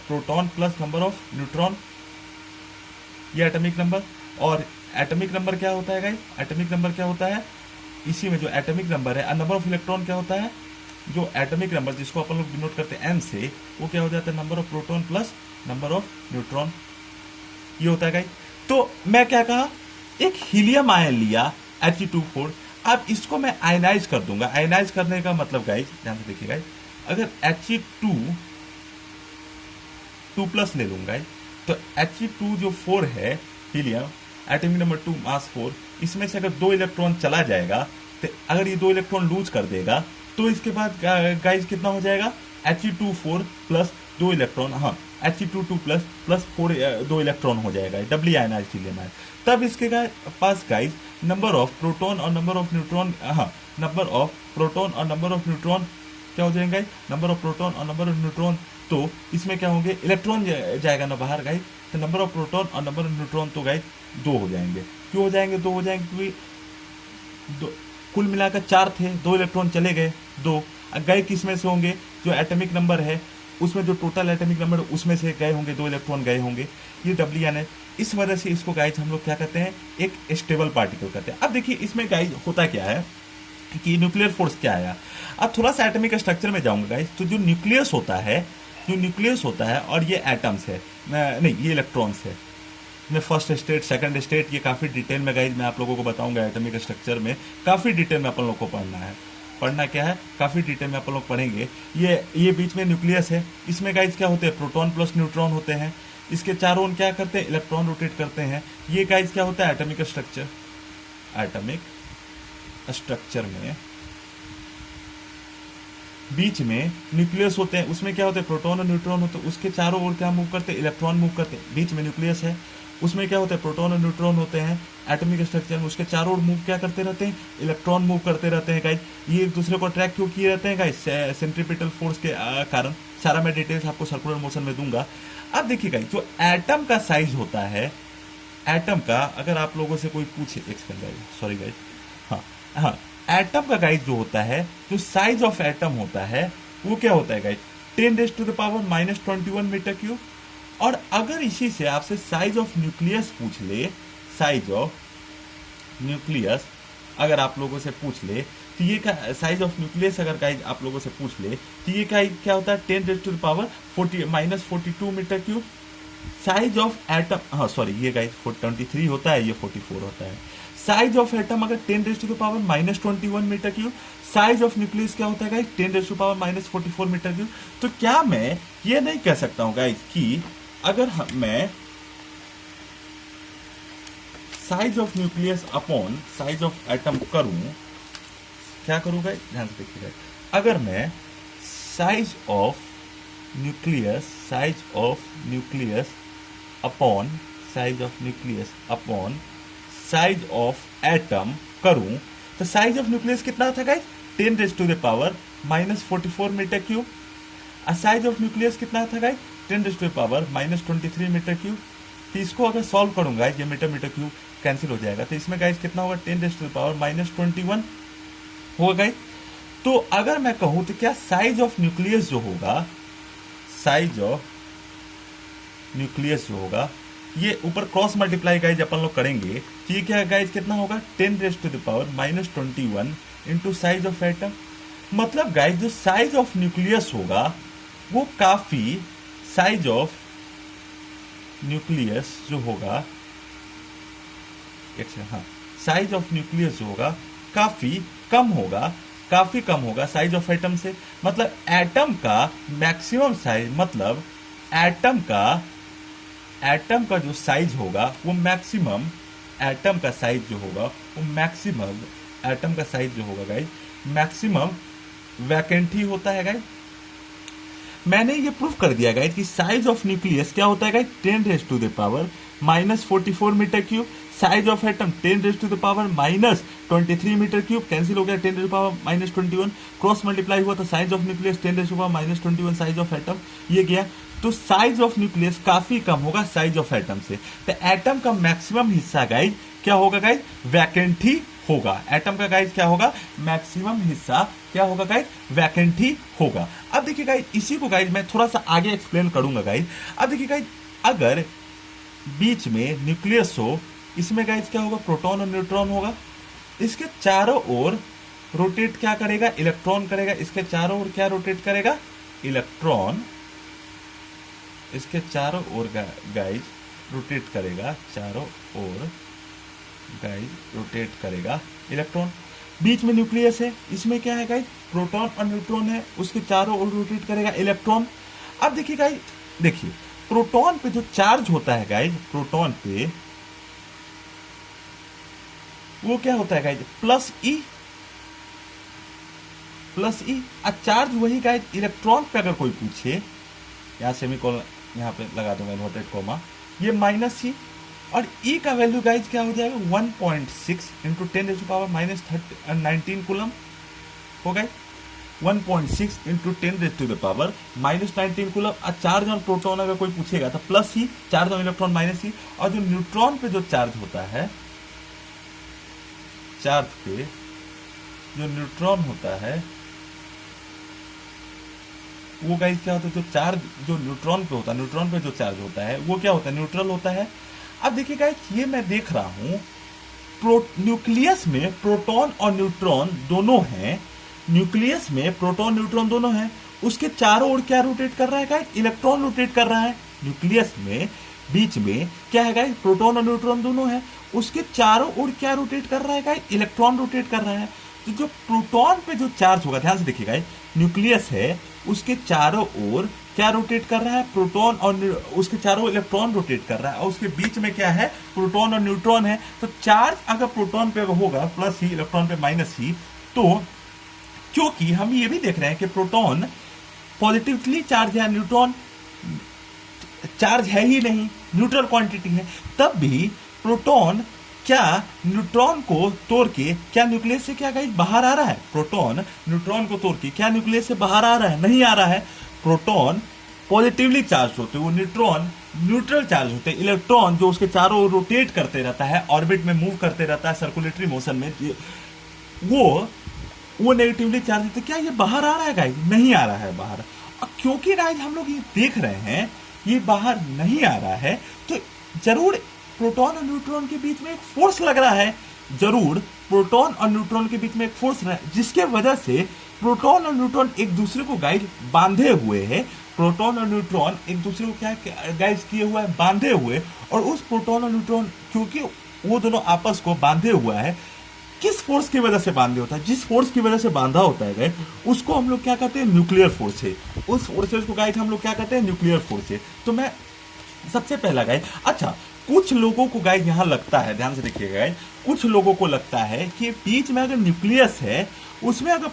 proton plus number of neutron, ये एटॉमिक नंबर। और एटॉमिक नंबर क्या होता है गाइज, एटॉमिक नंबर क्या होता है, इसी में जो एटॉमिक नंबर है, नंबर ऑफ इलेक्ट्रॉन क्या होता है, जो एटॉमिक नंबर जिसको अपन लोग डिनोट करते हैं एन से, वो क्या हो जाता है number of proton plus number of neutron, ये होता है गाइज। तो मैं क्या कहा, एक हीलियम आयन लिया He2 4, अब इसको मैं आयनाइज कर दूंगा। आयनाइज करने का मतलब गाइज ध्यान से देखिए गाइज, अगर He2 ले लूंगा तो He2 जो 4 है हीलियम, एटॉमिक नंबर 2 मास 4, इसमें से अगर 2 इलेक्ट्रॉन चला जाएगा, तो अगर ये 2 इलेक्ट्रॉन लूज कर देगा तो इसके बाद गाइज कितना हो जाएगा, He2 4 प्लस 2 इलेक्ट्रॉन, हाँ He2 प्लस 4 2 इलेक्ट्रॉन हो जाएगा, डबली आयनाइज्ड हीलियम आयन। तब इसके पास गाइज नंबर ऑफ प्रोटॉन और नंबर ऑफ न्यूट्रॉन, हाँ नंबर ऑफ प्रोटॉन और नंबर ऑफ न्यूट्रॉन क्या हो जाएंगे, नंबर ऑफ प्रोटॉन और नंबर ऑफ न्यूट्रॉन, तो इसमें क्या होंगे, इलेक्ट्रॉन जाएगा ना बाहर गाइज, तो नंबर ऑफ प्रोटॉन और नंबर ऑफ न्यूट्रॉन तो गाइज 2 हो जाएंगे। क्यों हो जाएंगे, 2 हो जाएंगे क्योंकि कुल मिलाकर 4 थे, 2 इलेक्ट्रॉन चले गए, 2 गए किस में से होंगे, जो एटॉमिक नंबर है उसमें, जो टोटल एटॉमिक नंबर उसमें से गए होंगे, 2 इलेक्ट्रॉन गए होंगे, ये डबली आयन है। इस वजह से इसको गाइज हम लोग क्या कहते हैं, एक स्टेबल पार्टिकल कहते हैं। अब देखिए इसमें गाइज होता क्या है कि न्यूक्लियर फोर्स क्या आया। अब थोड़ा सा एटॉमिक स्ट्रक्चर में जाऊंगा गाइज, तो जो न्यूक्लियस होता है और ये एटम्स है, नहीं ये इलेक्ट्रॉन्स है, में फर्स्ट स्टेट सेकंड स्टेट, ये काफ़ी डिटेल में गाइज मैं आप लोगों को बताऊंगा। एटॉमिक स्ट्रक्चर में काफ़ी डिटेल में अपन लोग को पढ़ना क्या है, काफ़ी डिटेल में अपन लोग पढ़ेंगे। ये बीच में न्यूक्लियस है, इसमें गाइज क्या होते हैं, प्रोटॉन प्लस न्यूट्रॉन होते हैं, इसके चारों ओर क्या करते हैं, इलेक्ट्रॉन रोटेट करते हैं। ये गाइज क्या होता है, एटॉमिक स्ट्रक्चर में बीच में न्यूक्लियस होते हैं, उसमें क्या होते हैं, प्रोटॉन और न्यूट्रॉन होते हैं, उसके चारों ओर क्या मूव करते हैं, इलेक्ट्रॉन मूव करते हैं। बीच में न्यूक्लियस है, उसमें क्या होता है, प्रोटॉन और न्यूट्रॉन होते हैं एटॉमिक स्ट्रक्चर में, उसके चारों ओर मूव क्या करते रहते हैं, इलेक्ट्रॉन मूव करते रहते हैं गाइज। ये एक दूसरे को अट्रैक्ट क्यों किए रहते हैं गाइज, सेंट्रीपिटल फोर्स के कारण। सारा मैं डिटेल्स आपको सर्कुलर मोशन में दूंगा। अब देखिए गाइज, जो एटम का साइज होता है, एटम का अगर आप लोगों से कोई पूछे, एक सेकंड गाइज, सॉरी गाइज, हाँ एटम का गाइज जो होता है, जो साइज ऑफ एटम होता है वो क्या होता है गाइज, 10⁻⁻21 मीटर क्यूब। और अगर इसी से आपसे साइज ऑफ न्यूक्लियस पूछ ले, साइज ऑफ न्यूक्लियस अगर आप लोगों से पूछ ले, तो ये क्या साइज ऑफ न्यूक्लियस अगर गाइज आप लोगों से पूछ ले, तो ये क्या होता है, 10⁻42 metre cube. Size of atom, हाँ सॉरी ये गाइस 23 होता है, ये 44 होता है। साइज ऑफ एटम अगर 10⁻⁻21 metre cube, size of nucleus क्या होता है गाइस 10⁻⁻44 मीटर क्यूब। तो क्या मैं ये नहीं कह सकता हूं गाइस कि अगर मैं size of nucleus upon size of atom करूं, क्या करूं गाइस, ध्यान से देखिए, अगर मैं size of nucleus upon size of atom करूं, तो साइज ऑफ न्यूक्लियस कितना था गाइस 10⁻⁻44 मीटर क्यूब, और साइज ऑफ न्यूक्लियस कितना था गाइस 10⁻⁻23 मीटर क्यूब। तो इसको अगर सॉल्व करूंगा, ये मीटर क्यूब कैंसिल हो जाएगा, तो इसमें गाइस कितना होगा 10⁻⁻21 होगा गाइस। तो अगर मैं कहूं तो क्या साइज ऑफ न्यूक्लियस जो होगा, ये ऊपर क्रॉस मल्टीप्लाई गाइज अपन लोग करेंगे, ये क्या गाइज कितना होगा 10⁻⁻21 इंटू साइज ऑफ एटम। मतलब गाइज जो साइज ऑफ न्यूक्लियस होगा वो काफी, साइज ऑफ न्यूक्लियस जो होगा, हाँ साइज ऑफ न्यूक्लियस जो होगा काफी कम होगा साइज ऑफ एटम से। मतलब एटम का मैक्सिमम साइज, मतलब एटम का जो साइज होगा वो मैक्सिमम, एटम का साइज जो होगा गाइज मैक्सिमम वैकेंट ही होता है गाइज। मैंने ये प्रूफ कर दिया गाइज कि साइज ऑफ न्यूक्लियस क्या होता है guys 10⁻⁻44 metre cube, size of atom 10⁻⁻23 metre cube, cancel हो गया 10⁻⁻21, क्रॉस मल्टीप्लाई हुआ तो size of nucleus 10⁻⁻21 size of atom, ये गया। तो साइज ऑफ न्यूक्लियस काफी कम होगा साइज ऑफ एटम से। तो एटम का मैक्सिमम हिस्सा गाइज क्या होगा गाइज वैकेंट ही होगा। एटम का गाइज क्या होगा, मैक्सिमम हिस्सा क्या होगा गाइज वैकेंट ही होगा। अब देखिए गाइज इसी को गाइज मैं थोड़ा सा आगे एक्सप्लेन करूंगा गाइज। अब देखिए गाइज अगर बीच में न्यूक्लियस हो, इसमें गाइज क्या होगा प्रोटॉन और न्यूट्रॉन होगा, इसके चारों ओर रोटेट क्या करेगा इलेक्ट्रॉन करेगा, इसके चारों ओर क्या रोटेट करेगा इलेक्ट्रॉन, इसके चारों ओर गाइज रोटेट करेगा, चारों ओर गाइज रोटेट करेगा इलेक्ट्रॉन। बीच में न्यूक्लियस है, इसमें क्या है गाइज प्रोटॉन और न्यूट्रॉन है, उसके चारों ओर रोटेट करेगा इलेक्ट्रॉन। अब देखिए गाइज, देखिए प्रोटॉन पे जो चार्ज होता है गाइज, प्रोटॉन पे वो क्या होता है गाइज प्लस ई, और चार्ज वही गाइज इलेक्ट्रॉन पे अगर कोई पूछे, यहाँ सेमीकोलन यहाँ पे लगा दूंगा इन्वर्टेड कोमा, ये माइनस ई, और ई का वैल्यू गाइज क्या हो जाएगा 1.6 इंटू 10⁻⁻19 कूलम हो गए, 1.6 इंटू 10⁻⁻19 कूलम। और चार्ज ऑन प्रोटॉन अगर कोई पूछेगा तो प्लस ही, चार्ज ऑन इलेक्ट्रॉन माइनस ही, और जो न्यूट्रॉन पे जो चार्ज होता है, चार्ज पे जो न्यूट्रॉन होता है वो गाइस क्या होता है, जो चार्ज जो न्यूट्रॉन पे होता है, न्यूट्रॉन पे जो चार्ज होता है वो क्या होता है न्यूट्रल होता है। अब देखिए गाइस ये मैं देख रहा हूं न्यूक्लियस में प्रोटॉन और न्यूट्रॉन दोनों हैं, न्यूक्लियस में प्रोटॉन न्यूट्रॉन दोनों हैं, उसके चारों ओर क्या रोटेट कर रहा है गाइस इलेक्ट्रॉन रोटेट कर रहा है। न्यूक्लियस में बीच में क्या है गाइस प्रोटॉन और न्यूट्रॉन दोनों है, उसके चारों ओर क्या रोटेट कर रहा है गाइस इलेक्ट्रॉन रोटेट कर रहा है। तो जो प्रोटॉन पे जो चार्ज होगा, ध्यान से देखिए गाइस, न्यूक्लियस है उसके चारों ओर क्या रोटेट कर रहा है प्रोटॉन, और उसके चारों इलेक्ट्रॉन रोटेट कर रहा है, और उसके बीच में क्या है प्रोटॉन और न्यूट्रॉन है। तो चार्ज अगर प्रोटॉन पे होगा प्लस ही, इलेक्ट्रॉन पे माइनस ही, तो क्योंकि हम ये भी देख रहे हैं कि प्रोटॉन पॉजिटिवली चार्ज है, न्यूट्रॉन चार्ज है ही नहीं, न्यूट्रल क्वांटिटी है, तब भी प्रोटॉन क्या न्यूट्रॉन को तोड़ के क्या न्यूक्लियस से क्या गाइस बाहर आ रहा है, प्रोटॉन न्यूट्रॉन को तोड़ के क्या न्यूक्लियस से बाहर आ रहा है, नहीं आ रहा है। प्रोटॉन पॉजिटिवली चार्ज होते हैं, वो न्यूट्रॉन न्यूट्रल चार्ज होते हैं, इलेक्ट्रॉन जो उसके चारों ओर रोटेट करते रहता है, ऑर्बिट में मूव करते रहता है सर्कुलेटरी मोशन में, वो नेगेटिवली चार्ज होते, क्या ये बाहर आ रहा है गाइस, नहीं आ रहा है बाहर। और क्योंकि गाइस हम लोग ये देख रहे हैं ये बाहर नहीं आ रहा है, तो जरूर प्रोटॉन और न्यूट्रॉन के बीच में एक फोर्स लग रहा है, जरूर प्रोटॉन और न्यूट्रॉन के बीच में एक फोर्स है, जिसके वजह से प्रोटॉन और न्यूट्रॉन एक दूसरे को गाइस बांधे हुए हैं, प्रोटॉन और न्यूट्रॉन एक दूसरे को क्या गाइस किए हुआ है, बांधे हुए। और उस प्रोटॉन और न्यूट्रॉन, क्योंकि वो दोनों आपस को बांधे हुआ है, किस फोर्स की वजह से बांधे होता है, जिस फोर्स की वजह से बांधा होता है गाइस, उसको हम लोग क्या कहते हैं, न्यूक्लियर फोर्स है। उस फोर्सेज को गाइस हम लोग क्या कहते हैं, न्यूक्लियर फोर्स है। तो मैं सबसे पहला गाइस, अच्छा कुछ लोगों को गाइस यहाँ लगता है, ध्यान से देखिएगा गाइस, कुछ लोगों को लगता है कि बीच में अगर न्यूक्लियस है, उसमें अगर